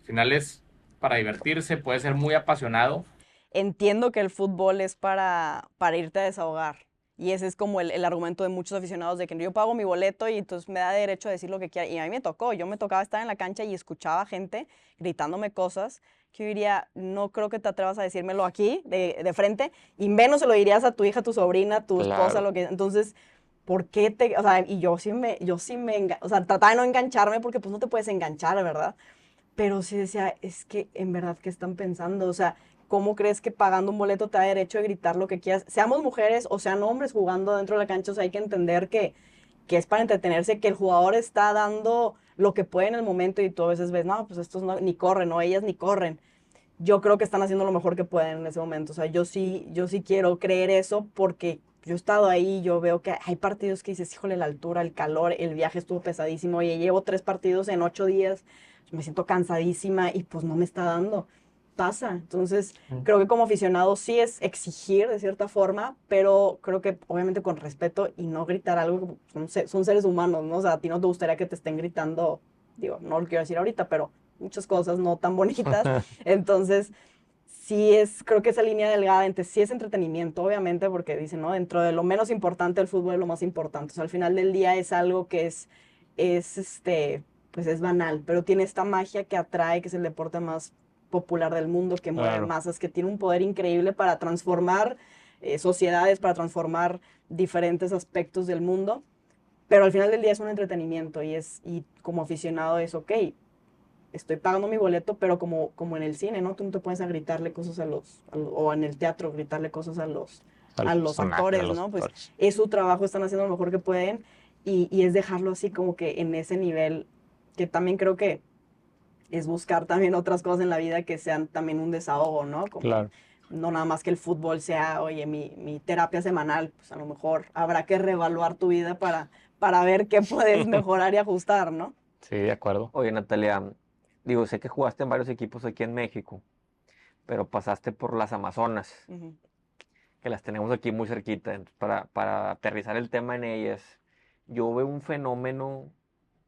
B: Al final es para divertirse, puede ser muy apasionado.
C: Entiendo que el fútbol es para irte a desahogar. Y ese es como el argumento de muchos aficionados de que yo pago mi boleto y entonces me da derecho a decir lo que quiera. Y a mí yo me tocaba estar en la cancha y escuchaba gente gritándome cosas que yo diría, no creo que te atrevas a decírmelo aquí, de frente, y menos se lo dirías a tu hija, a tu sobrina, a tu esposa,
A: Claro.
C: lo que... Entonces, ¿por qué o sea, y o sea, trataba de no engancharme porque pues no te puedes enganchar, ¿verdad? Pero sí decía, es que en verdad, ¿qué están pensando? O sea, ¿cómo crees que pagando un boleto te da derecho a gritar lo que quieras? Seamos mujeres o sean hombres jugando dentro de la cancha, o sea, hay que entender que es para entretenerse, que el jugador está dando lo que puede en el momento y tú a veces ves, no, pues estos no, ni corren, o ellas ni corren. Yo creo que están haciendo lo mejor que pueden en ese momento. O sea, yo sí quiero creer eso porque yo he estado ahí, yo veo que hay partidos que dices, híjole, la altura, el calor, el viaje estuvo pesadísimo. Oye, llevo 3 partidos en 8 días, me siento cansadísima y pues no me está dando. Pasa. Entonces, creo que como aficionado sí es exigir de cierta forma, pero creo que obviamente con respeto y no gritar algo, son seres humanos, ¿no? O sea, a ti no te gustaría que te estén gritando, digo, no lo quiero decir ahorita, pero muchas cosas no tan bonitas. Entonces, creo que esa línea delgada entre sí es entretenimiento, obviamente, porque dicen, ¿no? Dentro de lo menos importante, el fútbol es lo más importante. O sea, al final del día es algo que pues es banal, pero tiene esta magia que atrae, que es el deporte más popular del mundo, que mueve
B: Claro.
C: masas, que tiene un poder increíble para transformar sociedades, para transformar diferentes aspectos del mundo. Pero al final del día es un entretenimiento y como aficionado es, ok, estoy pagando mi boleto, pero como en el cine, ¿no? Tú no te puedes a gritarle cosas o en el teatro gritarle cosas
B: Al
C: a los
B: personaje, a
C: actores,
B: los
C: ¿no? Pues
B: actores.
C: es su trabajo, están haciendo lo mejor que pueden y es dejarlo así como que en ese nivel, que también creo que es buscar también otras cosas en la vida que sean también un desahogo, ¿no? Como
B: Claro.
C: no nada más que el fútbol sea, oye, mi terapia semanal, pues a lo mejor habrá que reevaluar tu vida para ver qué puedes mejorar y ajustar, ¿no?
B: Sí, de acuerdo.
A: Oye, Natalia, digo, sé que jugaste en varios equipos aquí en México, pero pasaste por las Amazonas,
C: Ujú.
A: que las tenemos aquí muy cerquita. Entonces, para aterrizar el tema en ellas, yo veo un fenómeno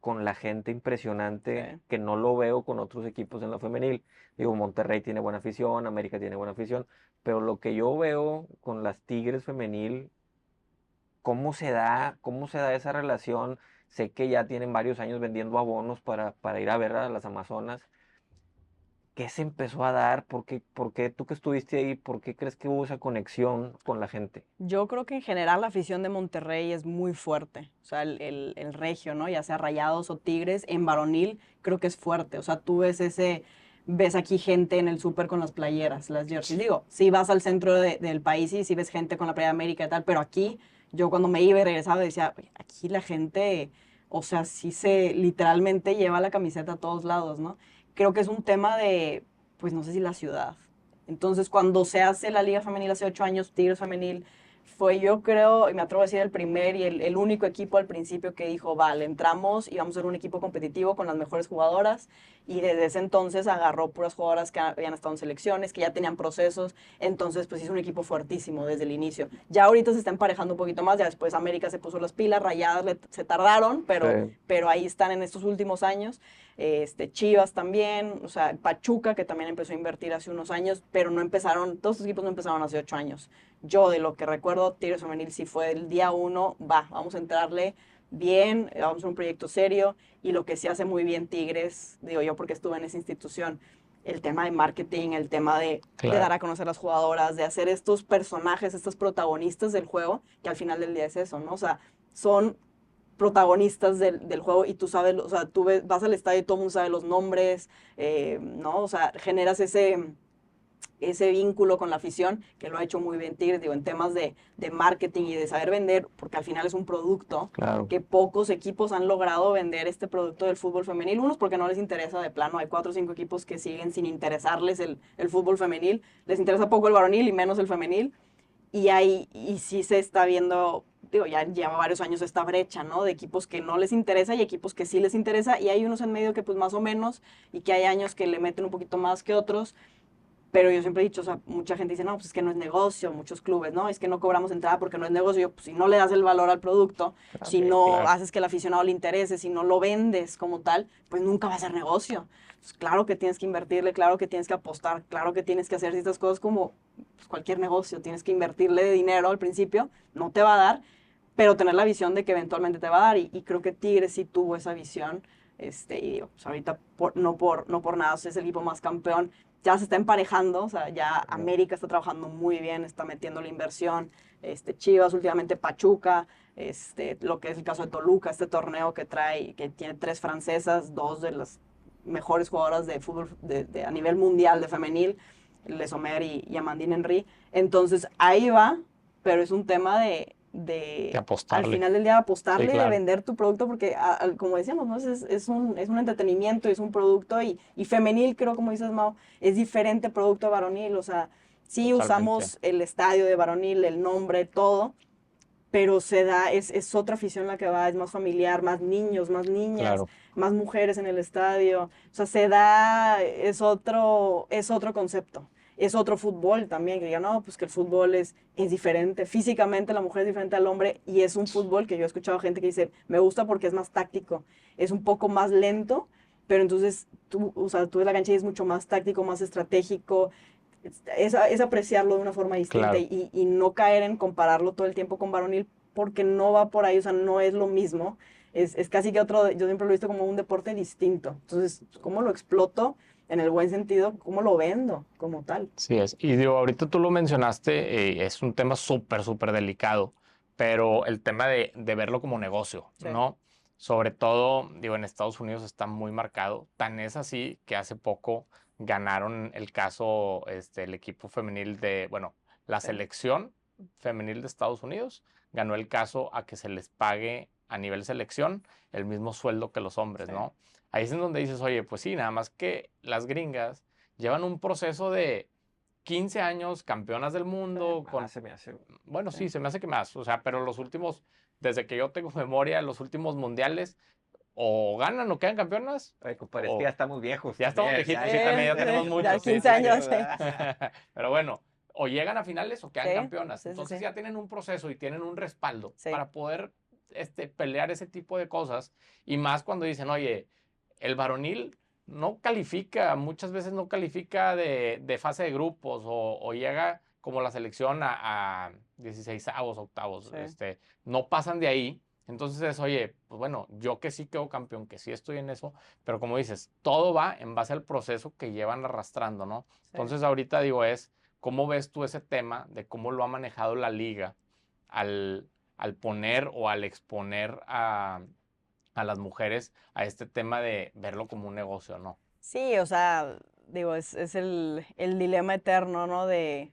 A: con la gente impresionante
C: Sí.
A: que no lo veo con otros equipos en la femenil. Digo, Monterrey tiene buena afición, América tiene buena afición, pero lo que yo veo con las Tigres femenil, cómo se da esa relación. Sé que ya tienen varios años vendiendo abonos para ir a ver a las Amazonas. ¿Qué se empezó a dar? ¿Por qué tú que estuviste ahí, por qué crees que hubo esa conexión con la gente?
C: Yo creo que en general la afición de Monterrey es muy fuerte. O sea, el regio, ¿no? Ya sea Rayados o Tigres, en varonil creo que es fuerte. O sea, tú ves aquí gente en el súper con las playeras, las jerseys. Digo, sí vas al centro del país y sí ves gente con la playa de América y tal, pero aquí, yo cuando me iba y regresaba decía, "Oye, aquí la gente, o sea, sí se literalmente lleva la camiseta a todos lados, ¿no? Creo que es un tema pues no sé si la ciudad. Entonces, cuando se hace la Liga Femenil hace 8 años, Tigres Femenil, fue yo creo, y me atrevo a decir el primer y el único equipo al principio que dijo, vale, entramos y vamos a ser un equipo competitivo con las mejores jugadoras. Y desde ese entonces agarró puras jugadoras que habían estado en selecciones, que ya tenían procesos. Entonces, pues hizo un equipo fuertísimo desde el inicio. Ya ahorita se está emparejando un poquito más, ya después América se puso las pilas, Rayadas se tardaron,
A: Sí.
C: pero ahí están en estos últimos años. Chivas también, o sea, Pachuca, que también empezó a invertir hace unos años, pero no empezaron, todos estos equipos no empezaron hace 8 años. Yo, de lo que recuerdo, Tigres Femenil sí fue el día uno, vamos a entrarle bien, vamos a hacer un proyecto serio, y lo que sí hace muy bien Tigres, digo yo porque estuve en esa institución, el tema de marketing, el tema de dar
B: Claro.
C: a conocer a las jugadoras, de hacer estos personajes, estos protagonistas del juego, que al final del día es eso, ¿no? O sea, son protagonistas del juego y tú sabes, o sea, vas al estadio y todo el mundo sabe los nombres, ¿no? O sea, generas ese vínculo con la afición, que lo ha hecho muy bien Tigres, digo, en temas de marketing y de saber vender, porque al final es un producto
A: Claro.
C: que pocos equipos han logrado vender este producto del fútbol femenil. Unos porque no les interesa de plano, hay 4 o 5 equipos que siguen sin interesarles el fútbol femenil, les interesa poco el varonil y menos el femenil, y sí se está viendo, digo, ya lleva varios años esta brecha, ¿no? De equipos que no les interesa y equipos que sí les interesa, y hay unos en medio que pues más o menos, y que hay años que le meten un poquito más que otros. Pero yo siempre he dicho, o sea, mucha gente dice, no, pues es que no es negocio, muchos clubes, ¿no? Es que no cobramos entrada porque no es negocio. Yo, pues si no le das el valor al producto, si no
B: claro.
C: haces que el aficionado le interese, si no lo vendes como tal, pues nunca va a ser negocio. Pues claro que tienes que invertirle, claro que tienes que apostar, claro que tienes que hacer estas cosas como pues, cualquier negocio. Tienes que invertirle dinero al principio, no te va a dar, pero tener la visión de que eventualmente te va a dar. Y creo que Tigres sí tuvo esa visión. Y digo, pues ahorita no por nada es el equipo más campeón, ya se está emparejando, o sea, ya América está trabajando muy bien, está metiendo la inversión, Chivas, últimamente Pachuca, lo que es el caso de Toluca, este torneo que tiene 3 francesas, 2 de las mejores jugadoras de fútbol a nivel mundial de femenil, Les Sommer y Amandine Henry. Entonces, ahí va, pero es un tema
B: De
C: al
B: apostarle.
C: final del día apostarle
B: Sí,
C: y de
B: claro.
C: vender tu producto porque, como decíamos, ¿no? Es un entretenimiento, es un producto y femenil, creo, como dices, Mau, es diferente producto a varonil, o sea, sí
B: Totalmente.
C: usamos el estadio de varonil, el nombre, todo, pero es otra afición la que va, es más familiar, más niños, más niñas,
B: Claro.
C: más mujeres en el estadio, o sea, es otro concepto. Es otro fútbol también, que digan, no, pues que el fútbol es diferente. Físicamente la mujer es diferente al hombre y es un fútbol que yo he escuchado gente que dice, me gusta porque es más táctico, es un poco más lento, pero entonces o sea, tú ves la cancha y es mucho más táctico, más estratégico, es apreciarlo de una forma distinta
B: Claro.
C: y no caer en compararlo todo el tiempo con varonil porque no va por ahí, o sea, no es lo mismo. Es casi que yo siempre lo he visto como un deporte distinto. Entonces, ¿cómo lo exploto en el buen sentido? ¿Cómo lo vendo como tal?
B: Sí es. Y digo, ahorita tú lo mencionaste, es un tema súper, súper delicado, pero el tema de verlo como negocio,
C: Sí.
B: ¿no? Sobre todo, digo, en Estados Unidos está muy marcado. Tan es así que hace poco ganaron el caso, el equipo femenil bueno, la
C: Sí.
B: selección femenil de Estados Unidos ganó el caso a que se les pague a nivel selección el mismo sueldo que los hombres,
C: Sí.
B: ¿no? Ahí es en donde dices, oye, pues sí, nada más que las gringas llevan un proceso de 15 años campeonas del mundo,
A: Se me hace.
B: bueno, sí, se me hace que más, o sea, pero los últimos, desde que yo tengo memoria, los últimos mundiales, o ganan o quedan campeonas,
A: Ay, compadre, es
B: o
A: que ya estamos viejos.
B: ya estamos
A: también,
B: viejitos, sí, también ya tenemos
C: Ya
B: muchos, sí,
C: 15
B: sí, sí.
C: años, sí.
B: Pero bueno, o llegan a finales o quedan
C: Sí,
B: campeonas,
C: sí, sí,
B: entonces
C: sí.
B: ya tienen un proceso y tienen un respaldo
C: Sí.
B: para poder pelear ese tipo de cosas, y más cuando dicen, oye, el varonil no califica, muchas veces no califica de fase de grupos o llega como la selección a 16avos, octavos,
C: Sí.
B: no pasan de ahí. Entonces es, oye, pues bueno, yo que sí quedo campeón, que sí estoy en eso, pero como dices, todo va en base al proceso que llevan arrastrando, ¿no?
C: Sí.
B: Entonces ahorita digo ¿cómo ves tú ese tema de cómo lo ha manejado la liga al poner o al exponer a las mujeres a este tema de verlo como un negocio, ¿no?
C: Sí, o sea, digo, es el dilema eterno, ¿no?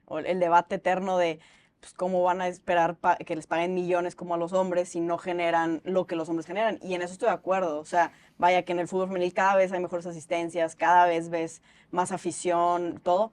C: O el debate eterno de pues, cómo van a esperar que les paguen millones como a los hombres si no generan lo que los hombres generan. Y en eso estoy de acuerdo. O sea, vaya que en el fútbol femenil cada vez hay mejores asistencias, cada vez ves más afición, todo.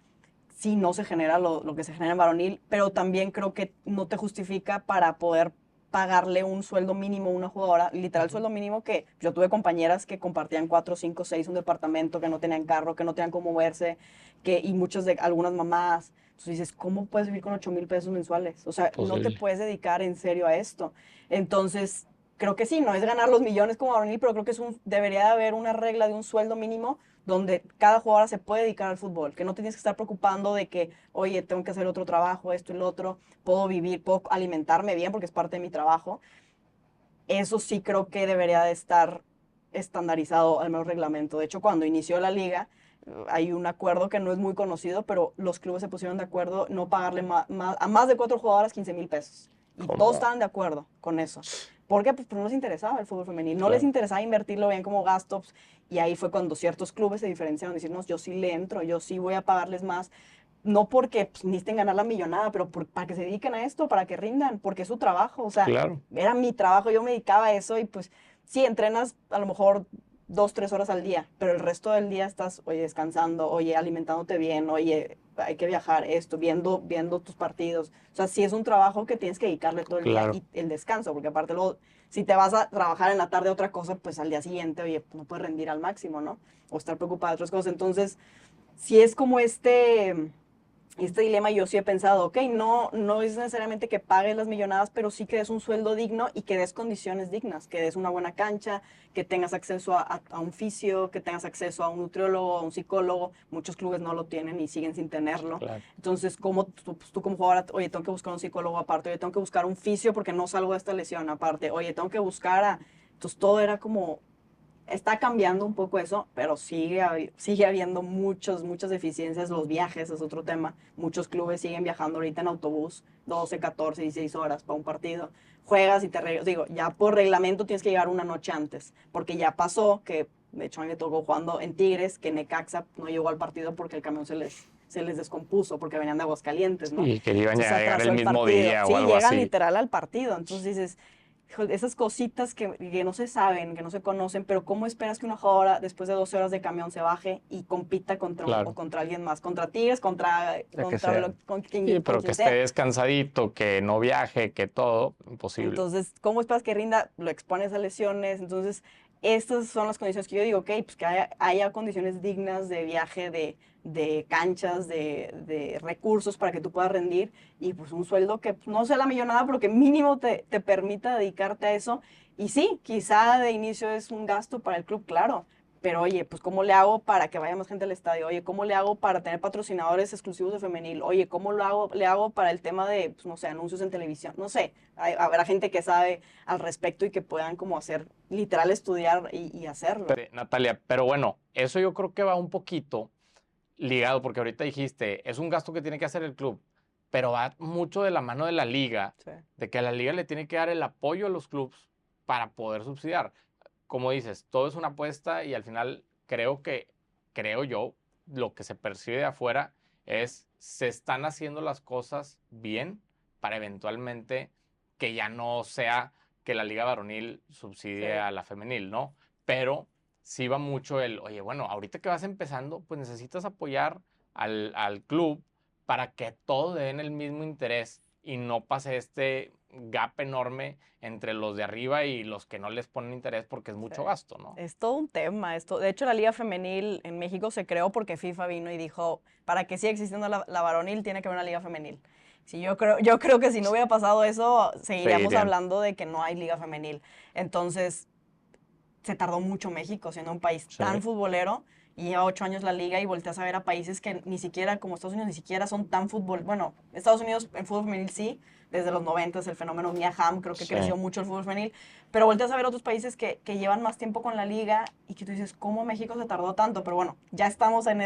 C: Sí, no se genera lo que se genera en varonil, pero también creo que no te justifica para poder pagarle un sueldo mínimo a una jugadora, literal sueldo mínimo que yo tuve compañeras que compartían 4, 5, 6 un departamento, que no tenían carro, que no tenían cómo moverse, y muchas de algunas mamás. Entonces dices, ¿cómo puedes vivir con 8,000 pesos mensuales? O sea, no te
B: Posible.
C: puedes dedicar en serio a esto. Entonces, creo que sí, no es ganar los millones como varonil, pero creo que debería de haber una regla de un sueldo mínimo donde cada jugadora se puede dedicar al fútbol, que no te tienes que estar preocupando de que, oye, tengo que hacer otro trabajo, esto y lo otro, puedo vivir, puedo alimentarme bien porque es parte de mi trabajo. Eso sí creo que debería de estar estandarizado al menos reglamento. De hecho, cuando inició la liga, hay un acuerdo que no es muy conocido, pero los clubes se pusieron de acuerdo no pagarle a más de 4 jugadoras 15,000 pesos. Y todos
B: ¿Cómo?
C: estaban de acuerdo con eso. ¿Por qué? Pues no les interesaba el fútbol femenil, no les
A: Claro.
C: interesaba invertirlo bien como gastos, y ahí fue cuando ciertos clubes se diferenciaron, decir, no, yo sí le entro, yo sí voy a pagarles más, no porque pues, necesiten ganar la millonada, pero para que se dediquen a esto, para que rindan, porque es su trabajo, o sea,
B: Claro,
C: era mi trabajo, yo me dedicaba a eso y pues sí, entrenas a lo mejor 2, 3 horas al día, pero el resto del día estás, oye, descansando, oye, alimentándote bien, oye, hay que viajar, esto, viendo tus partidos. O sea, sí es un trabajo que tienes que dedicarle todo el día
B: claro.
C: y el descanso, porque aparte luego, si te vas a trabajar en la tarde otra cosa, pues al día siguiente, oye, pues no puedes rendir al máximo, ¿no? O estar preocupado de otras cosas. Entonces, si es como este dilema, yo sí he pensado, ok, no es necesariamente que pagues las millonadas, pero sí que des un sueldo digno y que des condiciones dignas, que des una buena cancha, que tengas acceso a un fisio, que tengas acceso a un nutriólogo, a un psicólogo. Muchos clubes no lo tienen y siguen sin tenerlo.
B: Claro.
C: Entonces, ¿cómo tú como jugadora, oye, tengo que buscar un psicólogo aparte, oye, tengo que buscar un fisio porque no salgo de esta lesión aparte, oye, tengo que buscar a... Entonces, todo era como está cambiando un poco eso, pero sigue habiendo muchas deficiencias. Los viajes es otro tema. Muchos clubes siguen viajando ahorita en autobús 12, 14, 16 horas para un partido. Juegas y te regresas. Digo, ya por reglamento tienes que llegar una noche antes, porque ya pasó que, de hecho, a mí me tocó jugando en Tigres, que Necaxa no llegó al partido porque el camión se les descompuso, porque venían de Aguascalientes, ¿no?
B: Y que iban
C: Entonces
B: a llegar
C: atrasó
B: el
C: el
B: mismo
C: partido.
B: día o
C: Sí,
B: algo
C: llegan
B: así.
C: literal al partido. Entonces dices, híjole, esas cositas que no se saben, que no se conocen, pero ¿cómo esperas que una jugadora después de 12 horas de camión se baje y compita
B: Claro.
C: contra alguien más? Contra Tigres, contra,
A: La que
C: contra
A: sea.
C: lo- con,
B: Sí,
C: quien, con
B: pero que
C: quien
B: esté
C: sea.
B: descansadito, que no viaje, que todo, imposible.
C: Entonces, ¿cómo esperas que rinda? Lo expones a lesiones. Entonces, estas son las condiciones que yo digo, ok, pues que haya condiciones dignas de viaje, de canchas, de recursos para que tú puedas rendir y pues un sueldo que pues, no sea la millonada, pero que mínimo te permita dedicarte a eso. Y sí, quizá de inicio es un gasto para el club, claro, pero oye, pues ¿cómo le hago para que vaya más gente al estadio? Oye, ¿cómo le hago para tener patrocinadores exclusivos de femenil? Oye, ¿cómo le hago para el tema de, pues, no sé, anuncios en televisión? No sé, habrá gente que sabe al respecto y que puedan como hacer, literal, estudiar y hacerlo.
B: Natalia, pero bueno, eso yo creo que va un poquito ligado, porque ahorita dijiste, es un gasto que tiene que hacer el club, pero va mucho de la mano de la liga,
C: Sí,
B: de que la liga le tiene que dar el apoyo a los clubes para poder subsidiar. Como dices, todo es una apuesta y al final creo yo, lo que se percibe de afuera es, se están haciendo las cosas bien para eventualmente que ya no sea que la liga varonil subsidie
C: sí.
B: a la femenil, ¿no? Pero sí va mucho oye, bueno, ahorita que vas empezando, pues necesitas apoyar al club para que todos den el mismo interés y no pase este gap enorme entre los de arriba y los que no les ponen interés porque es
C: Sí.
B: mucho gasto, ¿no?
C: Es todo un tema esto. De hecho, la Liga Femenil en México se creó porque FIFA vino y dijo, para que siga existiendo la varonil, tiene que haber una Liga Femenil. Sí, yo creo que si no hubiera pasado eso, seguiríamos
B: Seguirían.
C: hablando de que no hay Liga Femenil. Entonces, se tardó mucho México, siendo un país
B: Sí,
C: tan futbolero, y lleva 8 años la liga y volteas a ver a países que ni siquiera, como Estados Unidos, ni siquiera son tan fútbol. Bueno, Estados Unidos en fútbol femenil sí, desde los 90 el fenómeno Mia Hamm, creo que
B: sí.
C: creció mucho el fútbol femenil, pero volteas a ver otros países que llevan más tiempo con la liga y que tú dices, ¿cómo México se tardó tanto? Pero bueno, ya estamos en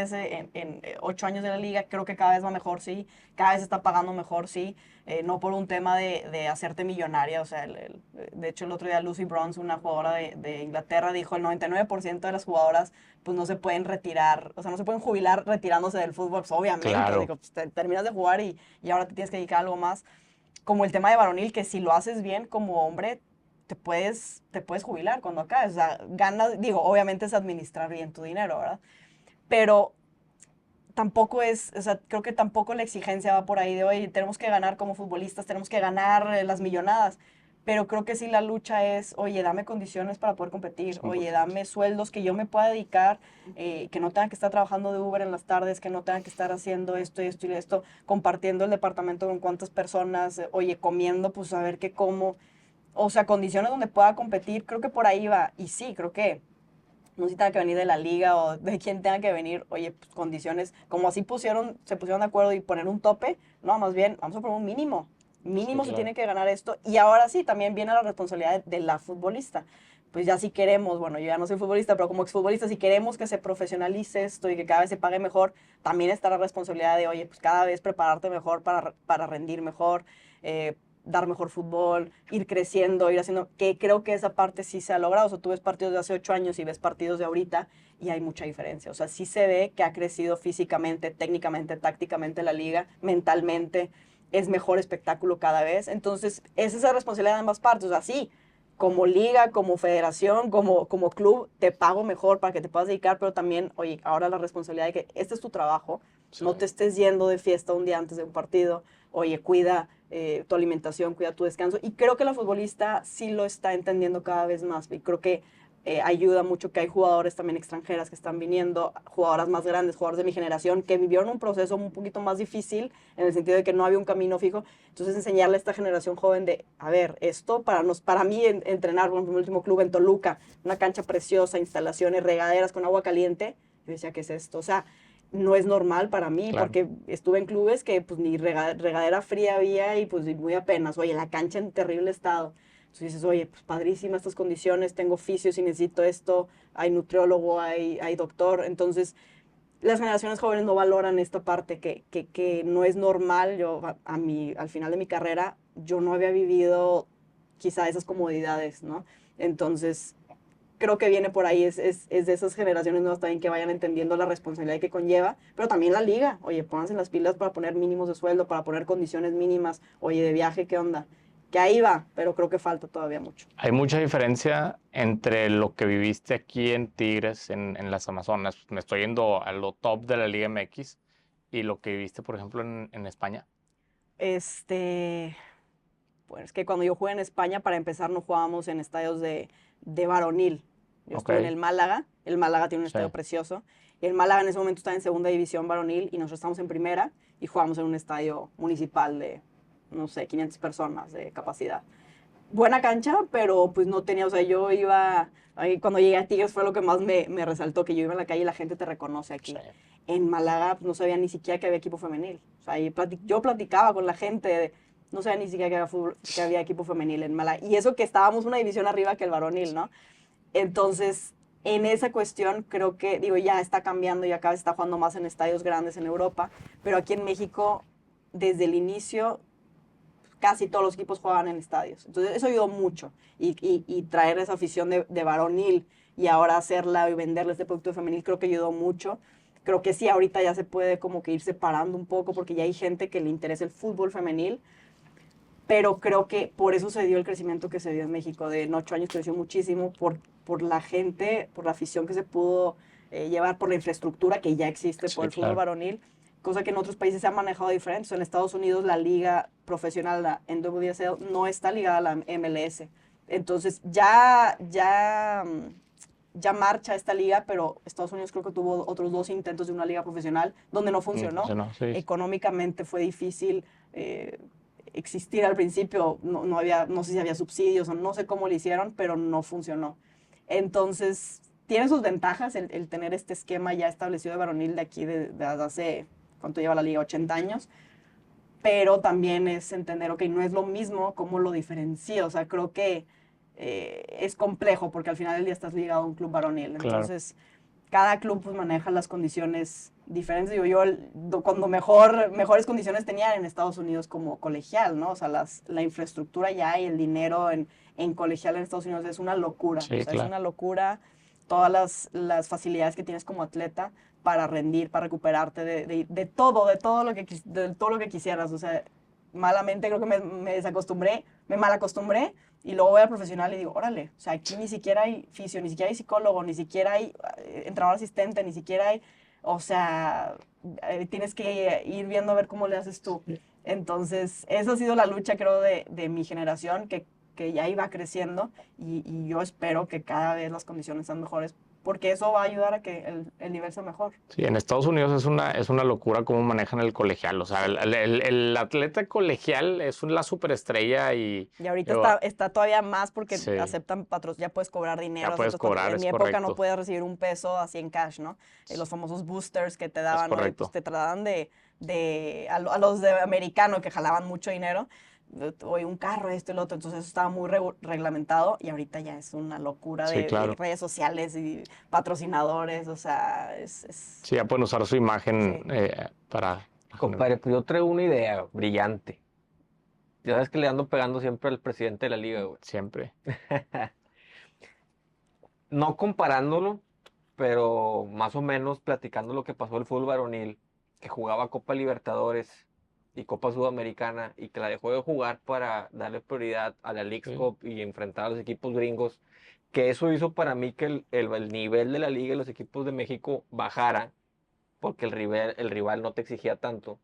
C: 8 años de la liga, creo que cada vez va mejor, sí, cada vez está pagando mejor, sí, no por un tema de hacerte millonaria, o sea, de hecho el otro día Lucy Bronze, una jugadora de Inglaterra, dijo el 99% de las jugadoras pues no se pueden retirar, o sea, no se pueden jubilar retirándose del fútbol, pues obviamente,
B: Claro,
C: digo, pues, terminas de jugar y ahora te tienes que dedicar a algo más, como el tema de varonil, que si lo haces bien como hombre, te puedes jubilar cuando acabes, o sea, ganas, digo, obviamente es administrar bien tu dinero, ¿verdad? Pero tampoco o sea, creo que tampoco la exigencia va por ahí de, oye, tenemos que ganar como futbolistas, tenemos que ganar las millonadas, pero creo que sí la lucha es, oye, dame condiciones para poder competir, oye,
B: 100%.
C: dame sueldos que yo me pueda dedicar, que no tenga que estar trabajando de Uber en las tardes, que no tenga que estar haciendo esto y esto y esto, compartiendo el departamento con cuántas personas, oye, comiendo, pues a ver qué como, o sea, condiciones donde pueda competir, creo que por ahí va, y sí, creo que no sé si tenga que venir de la liga o de quien tenga que venir, oye, pues condiciones, como así se pusieron de acuerdo y poner un tope, no, más bien, vamos a poner un mínimo.
B: Sí,
C: Mínimo se
B: claro.
C: tiene que ganar esto. Y ahora sí, también viene la responsabilidad de la futbolista. Pues ya si queremos, bueno, yo ya no soy futbolista, pero como exfutbolista, si queremos que se profesionalice esto y que cada vez se pague mejor, también está la responsabilidad de, oye, pues cada vez prepararte mejor para rendir mejor. Eh, dar mejor fútbol, ir creciendo, ir haciendo, que creo que esa parte sí se ha logrado. O sea, tú ves partidos de hace 8 años y ves partidos de ahorita y hay mucha diferencia. O sea, sí se ve que ha crecido físicamente, técnicamente, tácticamente la liga, mentalmente, es mejor espectáculo cada vez. Entonces, esa es la responsabilidad de ambas partes. O sea, sí, como liga, como federación, como club, te pago mejor para que te puedas dedicar, pero también, oye, ahora la responsabilidad de que este es tu trabajo,
B: Sí.
C: no te estés yendo de fiesta un día antes de un partido, oye, cuida tu alimentación, cuida tu descanso, y creo que la futbolista sí lo está entendiendo cada vez más, y creo que ayuda mucho que hay jugadores también extranjeras que están viniendo, jugadoras más grandes, jugadores de mi generación, que vivieron un proceso un poquito más difícil, en el sentido de que no había un camino fijo. Entonces, enseñarle a esta generación joven de, a ver, esto para mí, entrenar, por ejemplo, en mi último club en Toluca, una cancha preciosa, instalaciones, regaderas con agua caliente, yo decía, ¿qué es esto? O sea, no es normal para mí,
B: Claro.
C: porque estuve en clubes que pues ni regadera fría había y pues muy apenas, oye, la cancha en terrible estado. Entonces dices, oye, pues padrísima estas condiciones, tengo oficios y necesito esto, hay nutriólogo, hay doctor. Entonces, las generaciones jóvenes no valoran esta parte que no es normal. Yo, al final de mi carrera, yo no había vivido quizá esas comodidades, ¿no? Entonces, creo que viene por ahí, es de esas generaciones nuevas también que vayan entendiendo la responsabilidad que conlleva, pero también la liga, oye, pónganse las pilas para poner mínimos de sueldo, para poner condiciones mínimas, oye, de viaje, ¿qué onda? Que ahí va, pero creo que falta todavía mucho.
B: Hay mucha diferencia entre lo que viviste aquí en Tigres, en las Amazonas. Me estoy yendo a lo top de la Liga MX y lo que viviste, por ejemplo, en España.
C: Pues es que cuando yo jugué en España, para empezar, no jugábamos en estadios de varonil. Yo
B: Ok.
C: estuve en el Málaga tiene un
B: Sí.
C: estadio precioso, y el Málaga en ese momento estaba en segunda división varonil y nosotros estábamos en primera y jugábamos en un estadio municipal de, no sé, 500 personas de capacidad. Buena cancha, pero pues no tenía, o sea, yo iba, ahí cuando llegué a Tigres fue lo que más me resaltó, que yo iba en la calle y la gente te reconoce aquí.
B: Sí.
C: En Málaga pues, no sabía ni siquiera que había equipo femenil. O sea, yo platicaba con la gente, no sabía ni siquiera que había equipo femenil en Málaga. Y eso que estábamos una división arriba que el varonil, ¿no? Entonces, en esa cuestión creo que, digo, ya está cambiando, ya cada vez está jugando más en estadios grandes en Europa, pero aquí en México, desde el inicio, casi todos los equipos juegan en estadios. Entonces, eso ayudó mucho. Y traer esa afición de varonil y ahora hacerla y venderle este producto femenil, creo que ayudó mucho. Creo que sí, ahorita ya se puede como que ir separando un poco porque ya hay gente que le interesa el fútbol femenil, pero creo que por eso se dio el crecimiento que se dio en México. De en 8 años creció muchísimo por la gente, por la afición que se pudo llevar, por la infraestructura que ya existe
B: Sí,
C: por el fútbol
B: claro.
C: varonil, cosa que en otros países se ha manejado diferente. O sea, en Estados Unidos la liga profesional, la NWSL, no está ligada a la MLS. Entonces ya marcha esta liga, pero Estados Unidos creo que tuvo otros 2 intentos de una liga profesional donde no funcionó.
B: Funcionó, sí.
C: Económicamente fue difícil existir al principio, no sé si había subsidios o no sé cómo lo hicieron, pero no funcionó. Entonces, tiene sus ventajas el tener este esquema ya establecido de varonil de aquí de hace, ¿cuánto lleva la liga? 80 años. Pero también es entender, ok, no es lo mismo, cómo lo diferencio. O sea, creo que es complejo porque al final del día estás ligado a un club varonil.
B: Claro.
C: Entonces, cada club pues, maneja las condiciones diferentes. Digo, yo cuando mejores condiciones tenía en Estados Unidos como colegial, ¿no? O sea, la infraestructura ya y el dinero en colegial en Estados Unidos es una locura.
B: Sí,
C: O sea,
B: claro.
C: es una locura todas las facilidades que tienes como atleta para rendir, para recuperarte de todo lo que quisieras. O sea, malamente creo que me desacostumbré, me malacostumbré y luego voy al profesional y digo, órale, o sea, aquí ni siquiera hay fisio, ni siquiera hay psicólogo, ni siquiera hay entrenador asistente, ni siquiera hay, o sea, tienes que ir viendo a ver cómo le haces tú. Entonces, esa ha sido la lucha, creo, de mi generación, que ya iba creciendo y yo espero que cada vez las condiciones sean mejores porque eso va a ayudar a que el nivel sea mejor.
B: Sí, en Estados Unidos es una locura cómo manejan el colegial. O sea, el atleta colegial es la superestrella
C: Y ahorita está todavía más porque
B: sí,
C: aceptan ya puedes cobrar dinero.
B: ya puedes cobrar,
C: en
B: es
C: mi época
B: correcto.
C: no podías recibir un peso así en cash, ¿no? Los famosos boosters que te daban, ¿no? Y
B: correcto.
C: pues te trataban a los de americano que jalaban mucho dinero, oye, un carro, esto y lo otro. Entonces eso estaba muy reglamentado y ahorita ya es una locura
B: Sí, claro.
C: de redes sociales y patrocinadores, o sea,
B: Sí, ya pueden usar su imagen
C: Sí.
B: para...
A: Compadre, pues yo traigo una idea brillante. Ya sabes que le ando pegando siempre al presidente de la liga, güey.
B: Siempre.
A: No comparándolo, pero más o menos platicando lo que pasó el fútbol varonil, que jugaba Copa Libertadores y Copa Sudamericana y que la dejó de jugar para darle prioridad a la Leagues
B: Sí.
A: Cup y enfrentar a los equipos gringos, que eso hizo para mí que el nivel de la liga y los equipos de México bajara, porque el rival no te exigía tanto.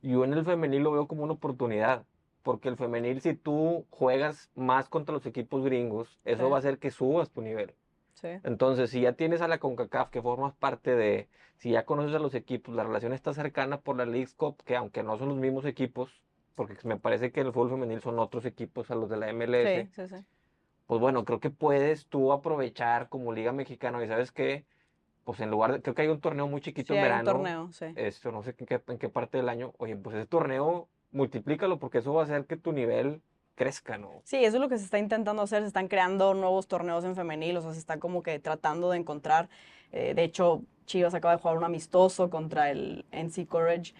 A: Yo en el femenil lo veo como una oportunidad, porque el femenil, si tú juegas más contra los equipos gringos, eso
C: Sí.
A: va a hacer que subas tu nivel.
C: Sí.
A: Entonces, si ya tienes a la CONCACAF, que formas parte de, si ya conoces a los equipos, la relación está cercana por la Leagues Cup, que aunque no son los mismos equipos, porque me parece que en el fútbol femenil son otros equipos a los de la MLS,
C: Sí, sí, sí.
A: pues bueno, creo que puedes tú aprovechar como Liga Mexicana, y sabes qué, pues en lugar de, creo que hay un torneo muy chiquito
C: Sí,
A: en
C: hay un
A: verano,
C: torneo, sí.
A: esto no sé en qué parte del año, oye, pues ese torneo, multiplícalo, porque eso va a hacer que tu nivel crezca, ¿no?
C: Sí, eso es lo que se está intentando hacer, se están creando nuevos torneos en femenil, o sea, se está como que tratando de encontrar, de hecho, Chivas acaba de jugar un amistoso contra el NC Courage,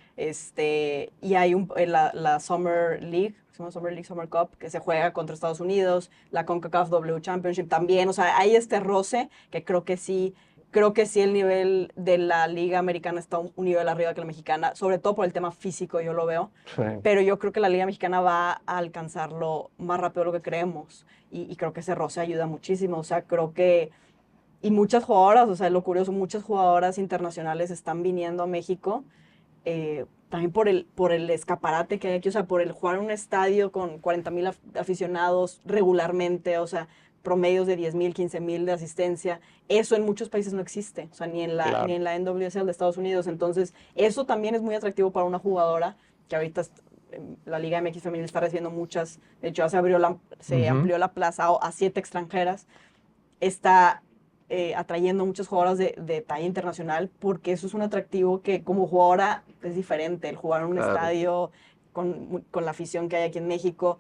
C: y hay la Summer League, se llama Summer League, Summer Cup, que se juega contra Estados Unidos, la CONCACAF W Championship también, o sea, hay este roce que creo que sí el nivel de la liga americana está un nivel arriba que la mexicana, sobre todo por el tema físico, yo lo veo,
A: Sí.
C: pero yo creo que la Liga Mexicana va a alcanzarlo más rápido de lo que creemos y creo que ese roce ayuda muchísimo, o sea, creo que, y muchas jugadoras, o sea, lo curioso, muchas jugadoras internacionales están viniendo a México, también por el escaparate que hay aquí, o sea, por el jugar en un estadio con 40,000 aficionados regularmente, o sea, promedios de 10,000, 15,000 de asistencia, eso en muchos países no existe, o sea,
B: Claro.
C: ni en la NWSL de Estados Unidos, entonces eso también es muy atractivo para una jugadora que ahorita la Liga MX femenil está recibiendo muchas, de hecho ya se
A: Ujú.
C: amplió la plaza a 7 extranjeras, está atrayendo muchas jugadoras de talla internacional porque eso es un atractivo que como jugadora es diferente, el jugar en un
A: Claro.
C: estadio con la afición que hay aquí en México.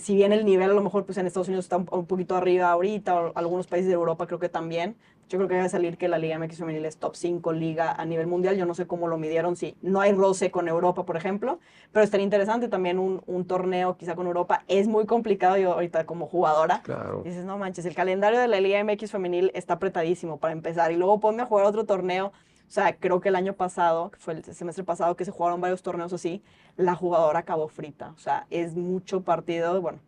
C: Si bien el nivel a lo mejor pues en Estados Unidos está un poquito arriba ahorita, o algunos países de Europa creo que también, yo creo que debe salir que la Liga MX femenil es top 5 liga a nivel mundial, yo no sé cómo lo midieron, si no hay roce con Europa, por ejemplo, pero estaría interesante también un torneo quizá con Europa, es muy complicado yo ahorita como jugadora,
A: Claro.
C: dices, no manches, el calendario de la Liga MX femenil está apretadísimo para empezar, y luego ponme a jugar otro torneo, o sea, creo que el año pasado, que fue el semestre pasado que se jugaron varios torneos así, la jugadora acabó frita. O sea, es mucho partido, bueno,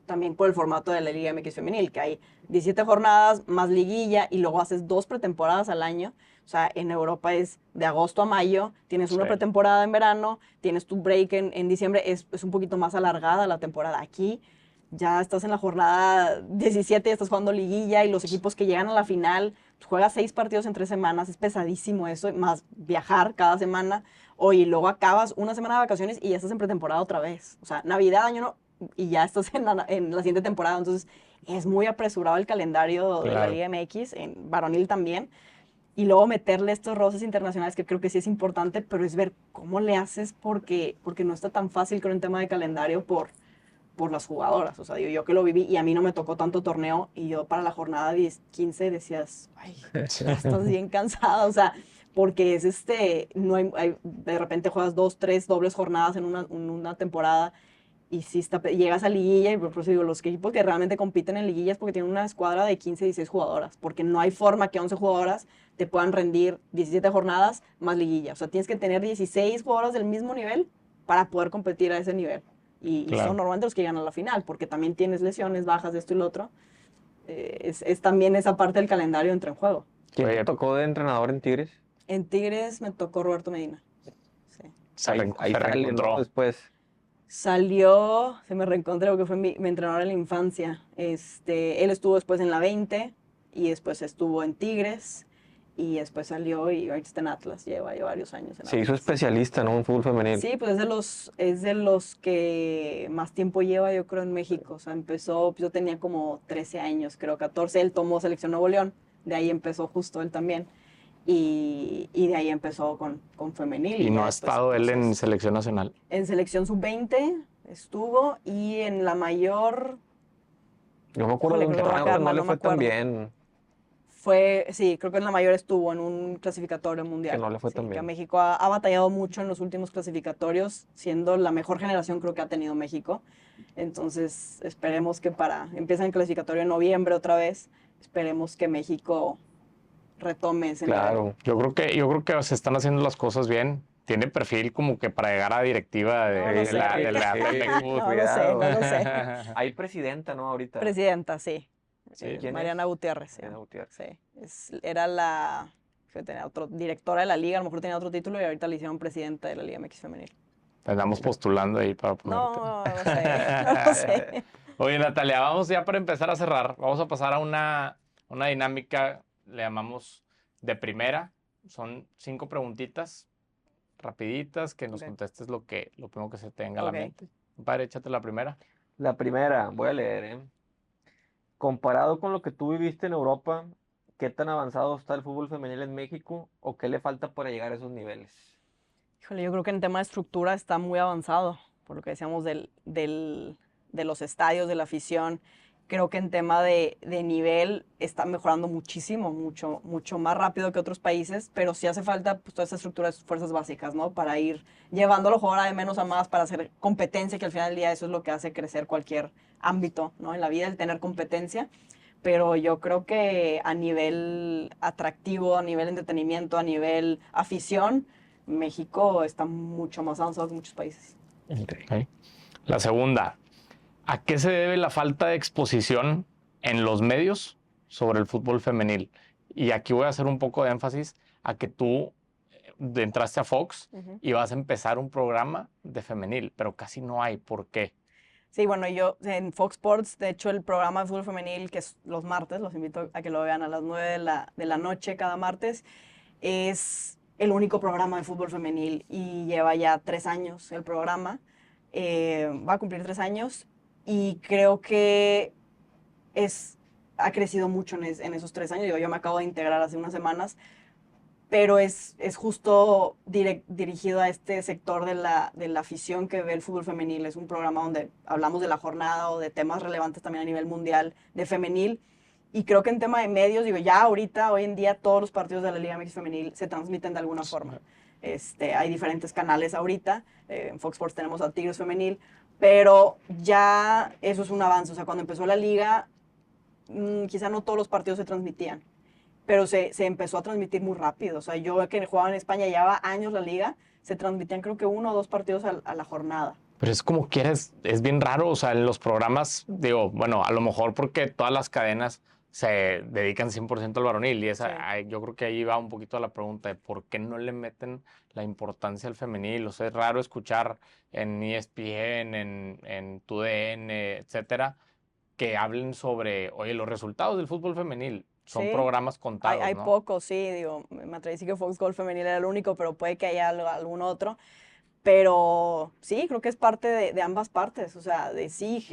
C: también por el formato de la Liga MX femenil, que hay 17 jornadas más liguilla y luego haces 2 pretemporadas al año. O sea, en Europa es de agosto a mayo, tienes una
B: Sí.
C: pretemporada en verano, tienes tu break en diciembre, es un poquito más alargada la temporada. Aquí ya estás en la jornada 17, ya estás jugando liguilla y los equipos que llegan a la final, juegas 6 partidos en 3 semanas, es pesadísimo eso, más viajar cada semana. Oye, luego acabas una semana de vacaciones y ya estás en pretemporada otra vez. O sea, Navidad, Año Nuevo, y ya estás en la siguiente temporada. Entonces, es muy apresurado el calendario de la
B: Claro.
C: Liga MX, en varonil también. Y luego meterle estos roces internacionales que creo que sí es importante, pero es ver cómo le haces porque no está tan fácil con un tema de calendario por las jugadoras. O sea, digo, yo que lo viví y a mí no me tocó tanto torneo y yo para la jornada 10, 15 decías, ay, ya estás bien cansada. O sea, porque es no de repente juegas 2, 3 dobles jornadas en una temporada y si llegas a liguilla, y por eso digo, los equipos que realmente compiten en liguillas porque tienen una escuadra de 15, 16 jugadoras, porque no hay forma que 11 jugadoras te puedan rendir 17 jornadas más liguilla. O sea, tienes que tener 16 jugadoras del mismo nivel para poder competir a ese nivel. Y
B: Claro.
C: son normalmente los que llegan a la final, porque también tienes lesiones, bajas de esto y lo otro. Es también esa parte del calendario entra en juego.
A: ¿Quién te
B: Oye,
A: tocó de entrenador en Tigres?
C: En Tigres me tocó Roberto Medina. Sí.
A: Ahí
B: se
A: sale, ¿no?
B: reencontró.
A: Después.
C: Salió, se me reencontré porque fue mi entrenador en la infancia. Él estuvo después en la 20 y después estuvo en Tigres y después salió y ahorita está en Atlas. Lleva varios años en
A: Se hizo
C: Atlas.
A: especialista, ¿no? En fútbol femenil.
C: Sí, pues es de los que más tiempo lleva, yo creo, en México. O sea, yo tenía como 13 años, creo 14. Él tomó Selección Nuevo León, de ahí empezó justo él también. Y de ahí empezó con femenil.
B: Y no
C: ya
B: ha
C: después,
B: estado él en
C: entonces,
B: selección nacional.
C: en selección sub-20 estuvo y en la mayor,
A: Yo me acuerdo
C: híjole,
A: de un
C: creo que me va a
A: torneo
C: quedar
A: que no
C: mal,
A: le
C: no me
A: fue tan
C: acuerdo.
A: bien.
C: Sí, creo que en la mayor estuvo en un clasificatorio mundial.
A: Que no le fue
C: Sí,
A: tan
C: que
A: bien.
C: México ha batallado mucho en los últimos clasificatorios, siendo la mejor generación creo que ha tenido México. Entonces, esperemos que empiezan el clasificatorio en noviembre otra vez, esperemos que México retome ese nivel.
A: Claro.
B: Yo creo que se están haciendo las cosas bien. Tiene perfil como que para llegar a directiva
C: No lo
B: de
C: sé,
B: la
C: Enrique.
B: Femefood.
C: No lo sé, no lo sé.
A: Hay presidenta, ¿no? Ahorita.
C: Presidenta, sí.
B: Sí.
A: ¿Quién
C: Mariana
A: es?
C: Gutiérrez.
A: Mariana Gutiérrez.
C: Sí. Era que tenía directora de la liga, a lo mejor tenía otro título y ahorita le hicieron presidenta de la Liga MX Femenil.
B: Andamos postulando ahí para ponerte.
C: No lo sé, no lo sé.
B: Oye, Natalia, vamos ya para empezar a cerrar. Vamos a pasar a una dinámica, le llamamos de primera. Son 5 preguntitas rapiditas que nos
C: Ok.
B: contestes lo primero que se te venga a la
C: Ok.
B: mente. Padre, échate la primera.
A: La primera, voy a leer, ¿eh? Comparado con lo que tú viviste en Europa, ¿qué tan avanzado está el fútbol femenil en México o qué le falta para llegar a esos niveles?
C: Híjole, yo creo que en tema de estructura está muy avanzado, por lo que decíamos de los estadios, de la afición. Creo que en tema de nivel está mejorando muchísimo, mucho más rápido que otros países, pero sí hace falta pues, toda esa estructura de fuerzas básicas, ¿no? Para ir llevándolo a jugar de menos a más, para hacer competencia, que al final del día eso es lo que hace crecer cualquier ámbito, ¿no? En la vida, el tener competencia. Pero yo creo que a nivel atractivo, a nivel entretenimiento, a nivel afición, México está mucho más avanzado que muchos países.
B: Ok. La segunda, ¿a qué se debe la falta de exposición en los medios sobre el fútbol femenil? Y aquí voy a hacer un poco de énfasis a que tú entraste a Fox y vas a empezar un programa de femenil, pero casi no hay. ¿Por qué?
C: Sí, bueno, yo en Fox Sports, de hecho, el programa de fútbol femenil, que es los martes, los invito a que lo vean a las 9 de la noche cada martes, es el único programa de fútbol femenil y lleva ya 3 años el programa. Va a cumplir 3 años y creo que ha crecido mucho en esos 3 años. Yo me acabo de integrar hace unas semanas, pero es justo dirigido a este sector de la afición que ve el fútbol femenil. Es un programa donde hablamos de la jornada o de temas relevantes también a nivel mundial de femenil. Y creo que en tema de medios, digo, ya ahorita, hoy en día, todos los partidos de la Liga MX Femenil se transmiten de alguna forma. Hay diferentes canales ahorita. En Fox Sports tenemos a Tigres Femenil, pero ya eso es un avance. O sea, cuando empezó la liga, quizá no todos los partidos se transmitían, pero se empezó a transmitir muy rápido. O sea, yo que jugaba en España, llevaba años la liga, se transmitían creo que 1 o 2 partidos a la jornada.
B: Pero es como quieres, es bien raro, o sea, en los programas, digo, bueno, a lo mejor porque todas las cadenas se dedican 100% al varonil y
C: Sí.
B: yo creo que ahí va un poquito la pregunta de por qué no le meten la importancia al femenil. O sea, es raro escuchar en ESPN, en TUDN, etcétera, que hablen sobre, oye, los resultados del fútbol femenil. Son
C: Sí.
B: programas contados,
C: Hay
B: ¿no?
C: pocos, sí, digo, me atreví a decir que Fox Golf Femenil era el único, pero puede que haya algún otro. Pero sí, creo que es parte de ambas partes, o sea, de sí,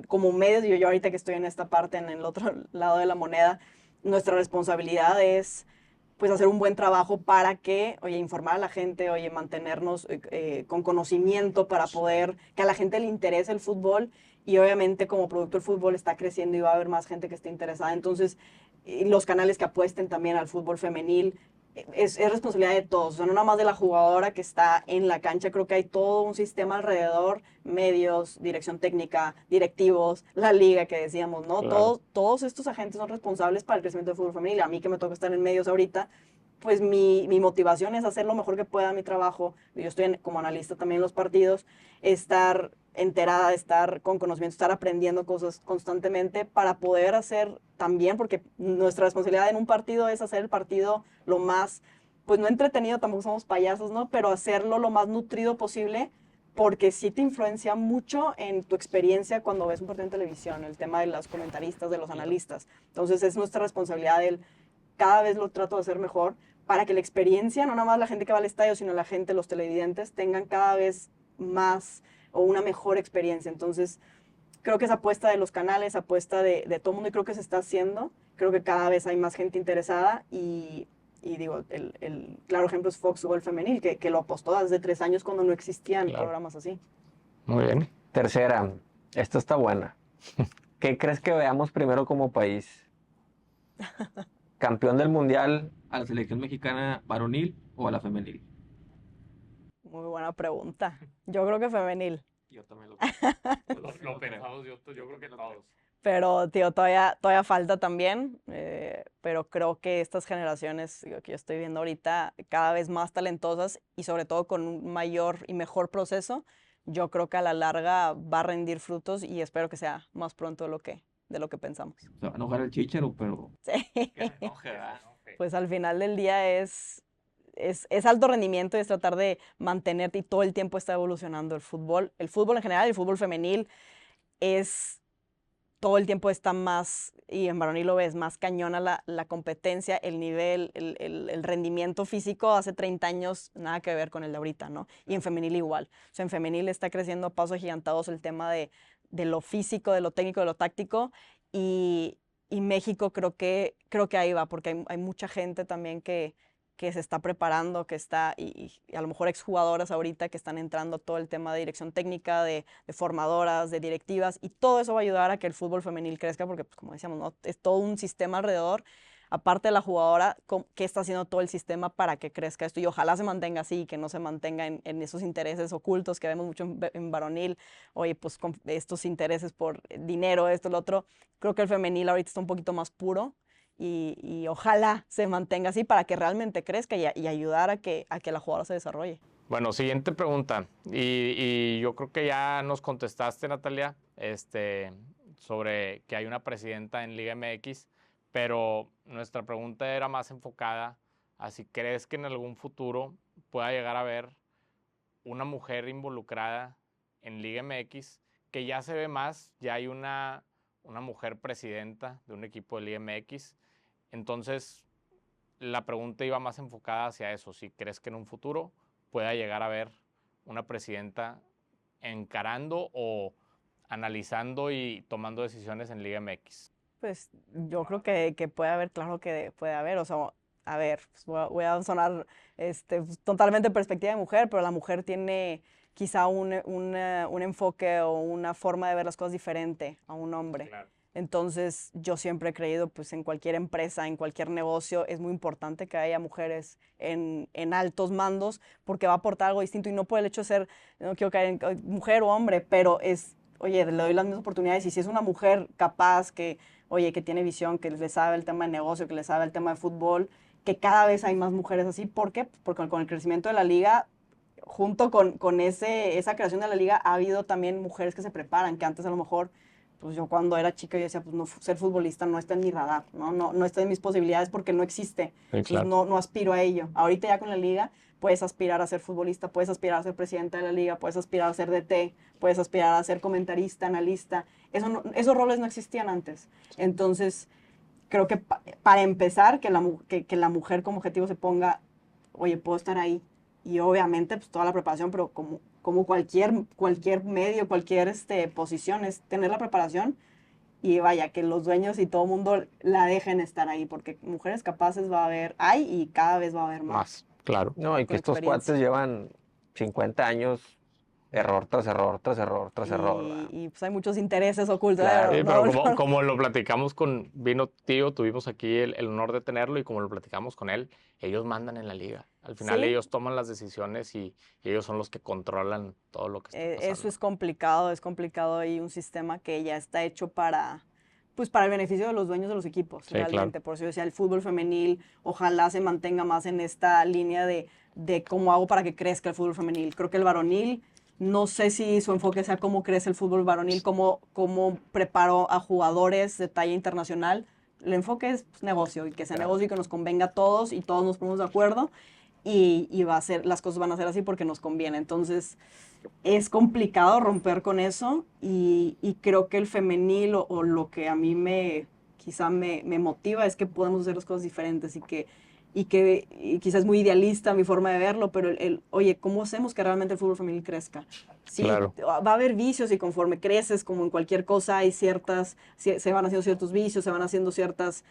C: como medios, yo ahorita que estoy en esta parte, en el otro lado de la moneda, nuestra responsabilidad es pues hacer un buen trabajo para que, oye, informar a la gente, oye, mantenernos con conocimiento para poder que a la gente le interese el fútbol y obviamente como producto el fútbol está creciendo y va a haber más gente que esté interesada, entonces los canales que apuesten también al fútbol femenil, es responsabilidad de todos, o sea, no nada más de la jugadora que está en la cancha, creo que hay todo un sistema alrededor, medios, dirección técnica, directivos, la liga que decíamos, ¿no?
B: Claro.
C: Todos estos agentes son responsables para el crecimiento del fútbol femenil. A mí que me toca estar en medios ahorita, pues mi motivación es hacer lo mejor que pueda mi trabajo. Yo estoy como analista también en los partidos, estar enterada, estar con conocimiento, estar aprendiendo cosas constantemente para poder hacer también, porque nuestra responsabilidad en un partido es hacer el partido lo más, pues no entretenido, tampoco somos payasos, ¿no? Pero hacerlo lo más nutrido posible, porque sí te influencia mucho en tu experiencia cuando ves un partido en televisión, el tema de los comentaristas, de los analistas. Entonces es nuestra responsabilidad cada vez lo trato de hacer mejor para que la experiencia, no nada más la gente que va al estadio, sino la gente, los televidentes, tengan cada vez más o una mejor experiencia. Entonces, creo que esa apuesta de los canales, apuesta de todo el mundo, y creo que se está haciendo. Creo que cada vez hay más gente interesada y digo, el claro ejemplo es Fox Golf Femenil, que lo apostó desde 3 años cuando no existían programas así.
B: Muy bien.
A: Tercera, esta está buena. ¿Qué crees que veamos primero como país? ¿Campeón del mundial a la selección mexicana varonil o a la femenil?
C: Muy buena pregunta. Yo creo que femenil.
A: Yo también lo
B: Lo pensamos yo creo que todos.
C: Pero, tío, todavía falta también. Pero creo que estas generaciones digo, que yo estoy viendo ahorita, cada vez más talentosas y sobre todo con un mayor y mejor proceso, yo creo que a la larga va a rendir frutos y espero que sea más pronto de lo que pensamos.
A: Se va a enojar el Chicharo, pero
C: Sí.
B: Que se enoje, ¿verdad?
C: Pues al final del día es alto rendimiento y es tratar de mantenerte y todo el tiempo está evolucionando el fútbol. El fútbol en general, el fútbol femenil es todo el tiempo está más, y en varonil lo ves, más cañona la competencia, el nivel, el rendimiento físico hace 30 años nada que ver con el de ahorita, ¿no? Y en femenil igual. O sea, en femenil está creciendo a pasos agigantados el tema de lo físico, de lo técnico, de lo táctico, y México creo que ahí va, porque hay mucha gente también que se está preparando, que está, y a lo mejor exjugadoras ahorita que están entrando a todo el tema de dirección técnica, de formadoras, de directivas, y todo eso va a ayudar a que el fútbol femenil crezca, porque pues, como decíamos, ¿no? Es todo un sistema alrededor, aparte de la jugadora, ¿qué está haciendo todo el sistema para que crezca esto? Y ojalá se mantenga así, y que no se mantenga en esos intereses ocultos que vemos mucho en varonil, oye, pues con estos intereses por dinero, esto, lo otro. Creo que el femenil ahorita está un poquito más puro, y ojalá se mantenga así para que realmente crezca y ayudar a que la jugadora se desarrolle.
B: Bueno, siguiente pregunta. Y yo creo que ya nos contestaste, Natalia, sobre que hay una presidenta en Liga MX, pero nuestra pregunta era más enfocada a si crees que en algún futuro pueda llegar a haber una mujer involucrada en Liga MX, que ya se ve más, ya hay una mujer presidenta de un equipo de Liga MX. Entonces, la pregunta iba más enfocada hacia eso, si crees que en un futuro pueda llegar a haber una presidenta encarando o analizando y tomando decisiones en Liga MX.
C: Pues yo creo que puede haber, claro que puede haber, o sea, a ver, pues voy a sonar pues, totalmente perspectiva de mujer, pero la mujer tiene quizá un enfoque o una forma de ver las cosas diferente a un hombre.
B: Claro.
C: Entonces, yo siempre he creído, pues en cualquier empresa, en cualquier negocio, es muy importante que haya mujeres en altos mandos porque va a aportar algo distinto y no por el hecho de ser, no quiero caer en mujer o hombre, pero es, oye, le doy las mismas oportunidades y si es una mujer capaz que, oye, que tiene visión, que le sabe el tema de negocio, que le sabe el tema de fútbol, que cada vez hay más mujeres así. ¿Por qué? Porque con el crecimiento de la liga, junto con esa creación de la liga, ha habido también mujeres que se preparan, que antes a lo mejor pues yo cuando era chica yo decía, pues no, ser futbolista no está en mi radar, no está en mis posibilidades porque no existe.
B: Sí,
C: Entonces
B: claro.
C: no aspiro a ello. Ahorita ya con la liga puedes aspirar a ser futbolista, puedes aspirar a ser presidenta de la liga, puedes aspirar a ser DT, puedes aspirar a ser comentarista, analista. Esos roles no existían antes. Entonces, creo que para empezar, que la mujer como objetivo se ponga, oye, puedo estar ahí. Y obviamente, pues toda la preparación, pero como cualquier medio, cualquier posición, es tener la preparación y vaya, que los dueños y todo el mundo la dejen estar ahí, porque mujeres capaces va a haber, hay y cada vez va a haber más.
B: Más, claro.
A: No, y que
C: Con
A: estos
C: experiencia.
A: cuates llevan 50 años, error tras error, tras error, tras error. ¿verdad?
C: Y pues hay muchos intereses ocultos.
A: Claro.
B: Sí,
C: No,
B: pero
C: no,
B: como lo platicamos con Vino Tío, tuvimos aquí el honor de tenerlo y como lo platicamos con él, ellos mandan en la liga. Al final
C: Sí.
B: ellos toman las decisiones y ellos son los que controlan todo lo que está pasando.
C: Eso es complicado y un sistema que ya está hecho pues para el beneficio de los dueños de los equipos,
B: Sí,
C: realmente.
B: claro.
C: Por eso yo decía, el fútbol femenil ojalá se mantenga más en esta línea de cómo hago para que crezca el fútbol femenil. Creo que el varonil, no sé si su enfoque sea cómo crece el fútbol varonil, cómo preparo a jugadores de talla internacional. El enfoque es pues, negocio y que sea
A: Claro.
C: negocio y que nos convenga a todos y todos nos ponemos de acuerdo y las cosas van a ser así porque nos conviene. Entonces, es complicado romper con eso y creo que el femenil o lo que a mí quizá me motiva es que podemos hacer las cosas diferentes y quizás es muy idealista mi forma de verlo, pero oye, ¿cómo hacemos que realmente el fútbol femenil crezca? Sí,
B: Claro.
C: va a haber vicios y conforme creces, como en cualquier cosa, se van haciendo ciertos vicios, se van haciendo ciertas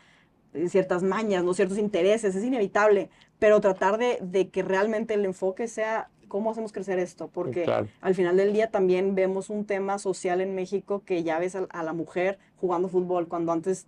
C: mañas, ¿no? Ciertos intereses, es inevitable, pero tratar de que realmente el enfoque sea cómo hacemos crecer esto, porque
B: Claro.
C: al final del día también vemos un tema social en México que ya ves a la mujer jugando fútbol, cuando antes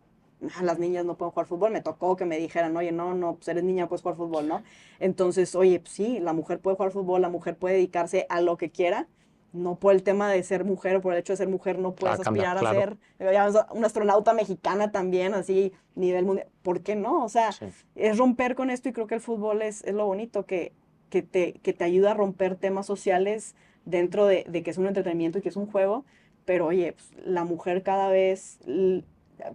C: las niñas no pueden jugar fútbol, me tocó que me dijeran, oye, no, pues eres niña, puedes jugar fútbol, ¿no? Entonces, oye, pues sí, la mujer puede jugar fútbol, la mujer puede dedicarse a lo que quiera, no por el tema de ser mujer o por el hecho de ser mujer no
B: Va a
C: puedes
B: cambiar,
C: aspirar a
B: claro.
C: ser ya, una astronauta mexicana también, así, nivel mundial. ¿Por qué no? O sea,
B: Sí.
C: es romper con esto y creo que el fútbol es lo bonito, que te ayuda a romper temas sociales dentro de que es un entretenimiento y que es un juego, pero oye, pues, la mujer cada vez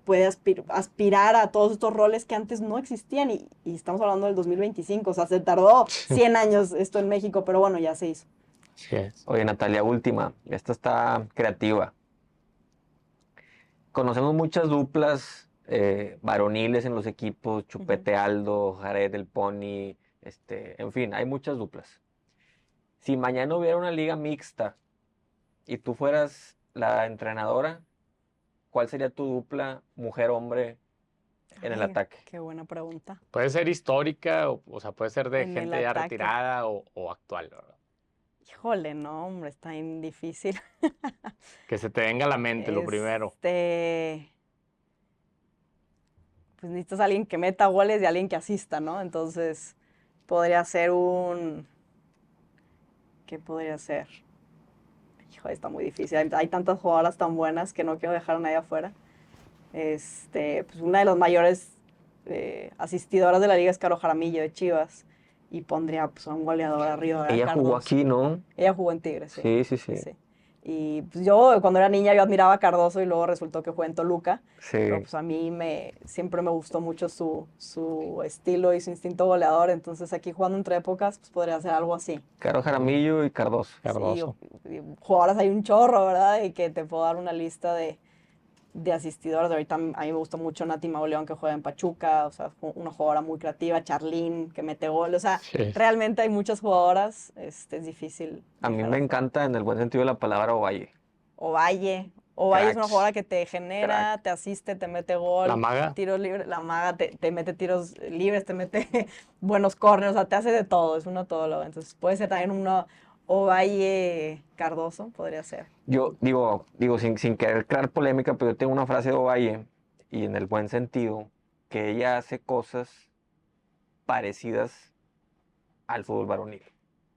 C: puede aspirar a todos estos roles que antes no existían y estamos hablando del 2025, o sea, se tardó 100 años esto en México, pero bueno, ya se hizo.
B: Así es.
A: Oye, Natalia, última. Esta está creativa. Conocemos muchas duplas varoniles en los equipos, Chupete Aldo, Jared el Pony, en fin, hay muchas duplas. Si mañana hubiera una liga mixta y tú fueras la entrenadora, ¿cuál sería tu dupla mujer-hombre en el
C: Ay,
A: ataque?
C: qué buena pregunta.
B: Puede ser histórica, o sea, puede ser de
C: En el
B: gente ya
C: ataque.
B: retirada o actual, ¿verdad?
C: Híjole, no, hombre, está bien difícil.
B: Que se te venga a la mente lo primero.
C: Pues necesitas a alguien que meta goles y alguien que asista, ¿no? Entonces, podría ser ¿qué podría ser? Híjole, está muy difícil. Hay tantas jugadoras tan buenas que no quiero dejar a nadie afuera. Pues una de las mayores asistidoras de la liga es Caro Jaramillo de Chivas. Y pondría pues, a un goleador arriba, ¿verdad?
A: Ella jugó
C: Cardoso.
A: aquí, ¿no?
C: Ella jugó en Tigres, sí.
A: Sí, sí, sí.
C: Sí, sí. Y pues yo cuando era niña yo admiraba a Cardoso y luego resultó que jugó en Toluca.
A: Sí.
C: Pero pues a mí siempre me gustó mucho su estilo y su instinto goleador. Entonces aquí jugando entre épocas pues podría ser algo así.
A: Caro Jaramillo y Cardoso.
C: Sí,
B: Cardoso.
C: y jugadoras hay un chorro, ¿verdad? Y que te puedo dar una lista de asistidoras. Ahorita a mí me gusta mucho Nati Mauleón que juega en Pachuca, o sea, una jugadora muy creativa, Charlín que mete gol, o sea,
B: Sí.
C: realmente hay muchas jugadoras, es difícil.
A: A mí
C: dejar
A: me
C: afuera.
A: encanta en el buen sentido de la palabra Ovalle.
C: Ovalle es una
A: Cracks.
C: jugadora que te genera,
A: Crack.
C: te asiste, te mete gol,
B: La maga.
C: tiros libres, la maga te mete tiros libres, te mete buenos corners, o sea, te hace de todo, es una todóloga. Entonces puede ser también una Ovalle Cardoso, podría ser.
A: Yo digo sin querer crear polémica, pero yo tengo una frase de Ovalle, y en el buen sentido, que ella hace cosas parecidas al fútbol varonil.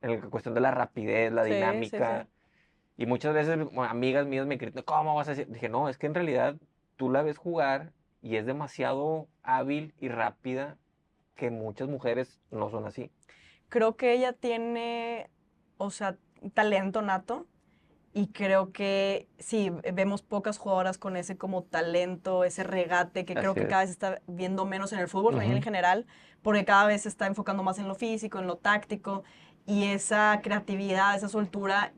A: En la cuestión de la rapidez, la
C: Sí, sí,
A: dinámica.
C: sí.
A: Y muchas veces bueno, amigas mías me critican, ¿cómo vas a decir? Dije, no, es que en realidad tú la ves jugar y es demasiado hábil y rápida que muchas mujeres no son así.
C: Creo que ella tiene, o sea, talento nato. Y creo que sí, vemos pocas jugadoras con ese como talento, ese regate, que creo
A: Así
C: que
A: es.
C: cada vez se está viendo menos en el fútbol, también en
B: Ujú.
C: general, porque cada vez se está enfocando más en lo físico, en lo táctico, y esa creatividad, esa soltura,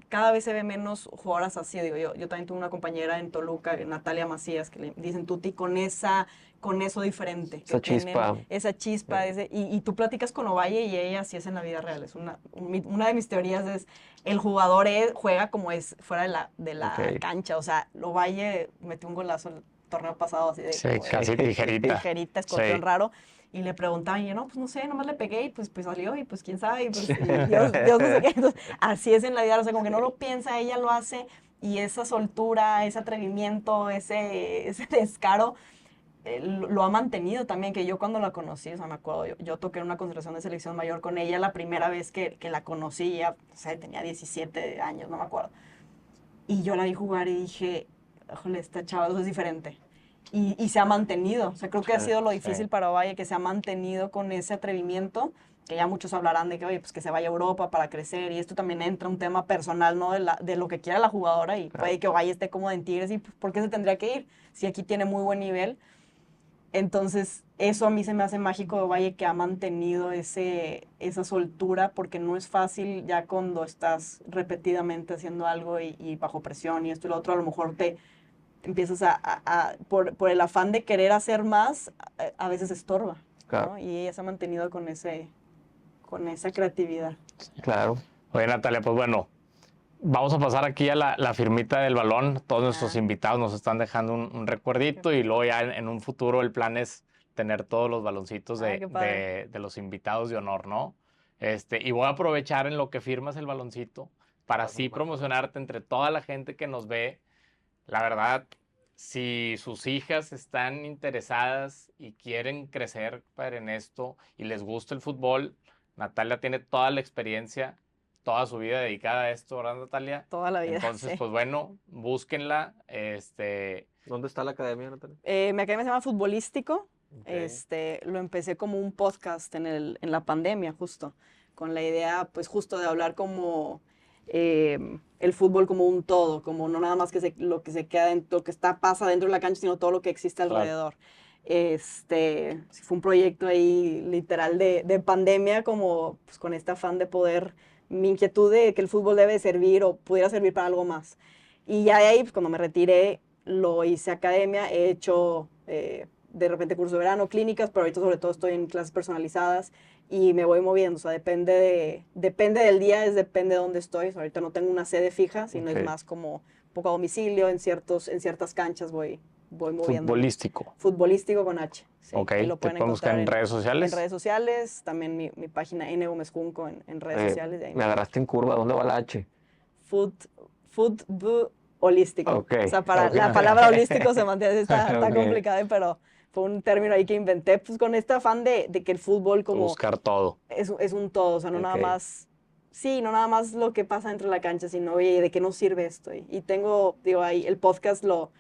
C: cada vez se ve menos jugadoras así. Digo, yo también tuve una compañera en Toluca, Natalia Macías, que le dicen Tuti, con eso diferente, que
A: Esa
C: tienen
A: chispa.
C: esa chispa, y tú platicas con Ovalle y ella así es en la vida real. Es una de mis teorías es, el jugador juega como es fuera de la
A: Ok.
C: cancha. O sea, Ovalle metió un golazo el torneo pasado así de
B: Sí,
C: como de
B: casi tijerita.
C: tijerita, escorpión
B: Sí.
C: raro. Y le preguntaban, y yo, no, pues no sé, nomás le pegué y pues salió, y pues quién sabe, y pues y Dios no sé qué. Entonces, así es en la vida, o sea, como que no lo piensa, ella lo hace, y esa soltura, ese atrevimiento, ese descaro, lo ha mantenido también, que yo cuando la conocí, o sea, me acuerdo, yo toqué en una concentración de selección mayor con ella la primera vez que la conocí, ya, o sea, tenía 17 años, no me acuerdo. Y yo la vi jugar y dije, híjole, esta chava es diferente. Y se ha mantenido. O sea, creo que ha
A: Sí,
C: sido lo
B: sí.
C: difícil para Valle, que se ha mantenido con ese atrevimiento, que ya muchos hablarán de que, oye, pues que se vaya a Europa para crecer, y esto también entra un tema personal, ¿no? De lo que quiera la jugadora, y puede que Valle esté cómoda en Tigres, y pues, ¿por qué se tendría que ir? Si aquí tiene muy buen nivel. Entonces, eso a mí se me hace mágico de Valle, que ha mantenido esa soltura, porque no es fácil ya cuando estás repetidamente haciendo algo y bajo presión y esto y lo otro, a lo mejor te empiezas por el afán de querer hacer más, a veces estorba,
A: Claro.
C: ¿no? Y ella se ha mantenido con esa creatividad.
A: Claro.
B: Oye, Natalia, pues bueno, vamos a pasar aquí a la firmita del balón. Todos nuestros invitados nos están dejando un recuerdito, y luego ya en un futuro el plan es tener todos los baloncitos
C: Qué padre.
B: de los invitados de honor, ¿no? Y voy a aprovechar en lo que firmas el baloncito para así promocionarte entre toda la gente que nos ve. La verdad, si sus hijas están interesadas y quieren crecer, padre, en esto y les gusta el fútbol, Natalia tiene toda la experiencia, toda su vida dedicada a esto, ¿verdad, Natalia?
C: Toda la vida.
B: Entonces,
C: sí.
B: pues bueno, búsquenla.
A: ¿Dónde está la academia, Natalia?
C: Mi academia se llama Futbolístico.
A: Ok.
C: Lo empecé como un podcast en la pandemia, justo, con la idea, pues, justo de hablar como el fútbol como un todo, como no nada más lo que se queda dentro, lo que pasa dentro de la cancha, sino todo lo que existe
B: Claro.
C: alrededor. Sí, fue un proyecto ahí literal de pandemia, como pues, con este afán de poder, mi inquietud de que el fútbol debe servir o pudiera servir para algo más. Y ya de ahí, pues, cuando me retiré, lo hice academia, he hecho de repente curso de verano, clínicas, pero ahorita sobre todo estoy en clases personalizadas y me voy moviendo, o sea, depende del día, depende de dónde estoy. O sea, ahorita no tengo una sede fija, sino
A: Ok.
C: es más como un poco a domicilio, en ciertas canchas voy moviendo.
B: Futbolístico.
C: Futbolístico con H. Sí,
B: Ok,
C: ahí lo
B: te
C: pueden
B: pueden buscar
C: encontrar
B: en redes sociales.
C: En redes sociales, también mi página N Gómez Junco en redes sociales. De ahí
A: Me agarraste en curva. ¿Dónde va la H?
C: Holístico.
A: Ok,
C: O sea, para
A: ok.
C: la palabra holístico se mantiene, está
A: Ok.
C: complicada, pero fue un término ahí que inventé, pues con este afán de que el fútbol como
B: Buscar todo.
C: es un todo, o sea, no nada
A: Ok.
C: más, sí, no nada más lo que pasa dentro de la cancha, sino, oye, ¿de qué nos sirve esto? Y tengo, digo, ahí el podcast lo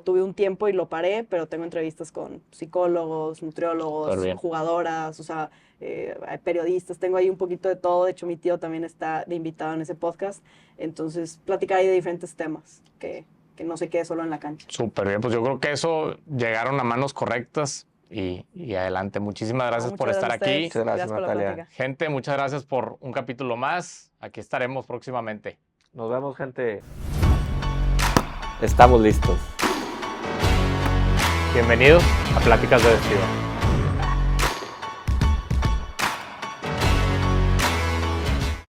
C: tuve un tiempo y lo paré, pero tengo entrevistas con psicólogos, nutriólogos,
B: Súper bien.
C: jugadoras, o sea, periodistas, tengo ahí un poquito de todo, de hecho mi tío también está de invitado en ese podcast, entonces platicar ahí de diferentes temas, que no se quede solo en la cancha.
B: Súper bien, pues yo creo que eso llegaron a manos correctas y adelante. Muchísimas gracias por
C: Muchas
B: estar
C: gracias a
B: aquí.
C: ustedes.
A: Muchas gracias,
C: por la
A: Natalia.
C: plática.
B: Gente, muchas gracias por un capítulo más. Aquí estaremos próximamente.
A: Nos vemos, gente. Estamos listos.
B: Bienvenidos a Pláticas de Vestidor.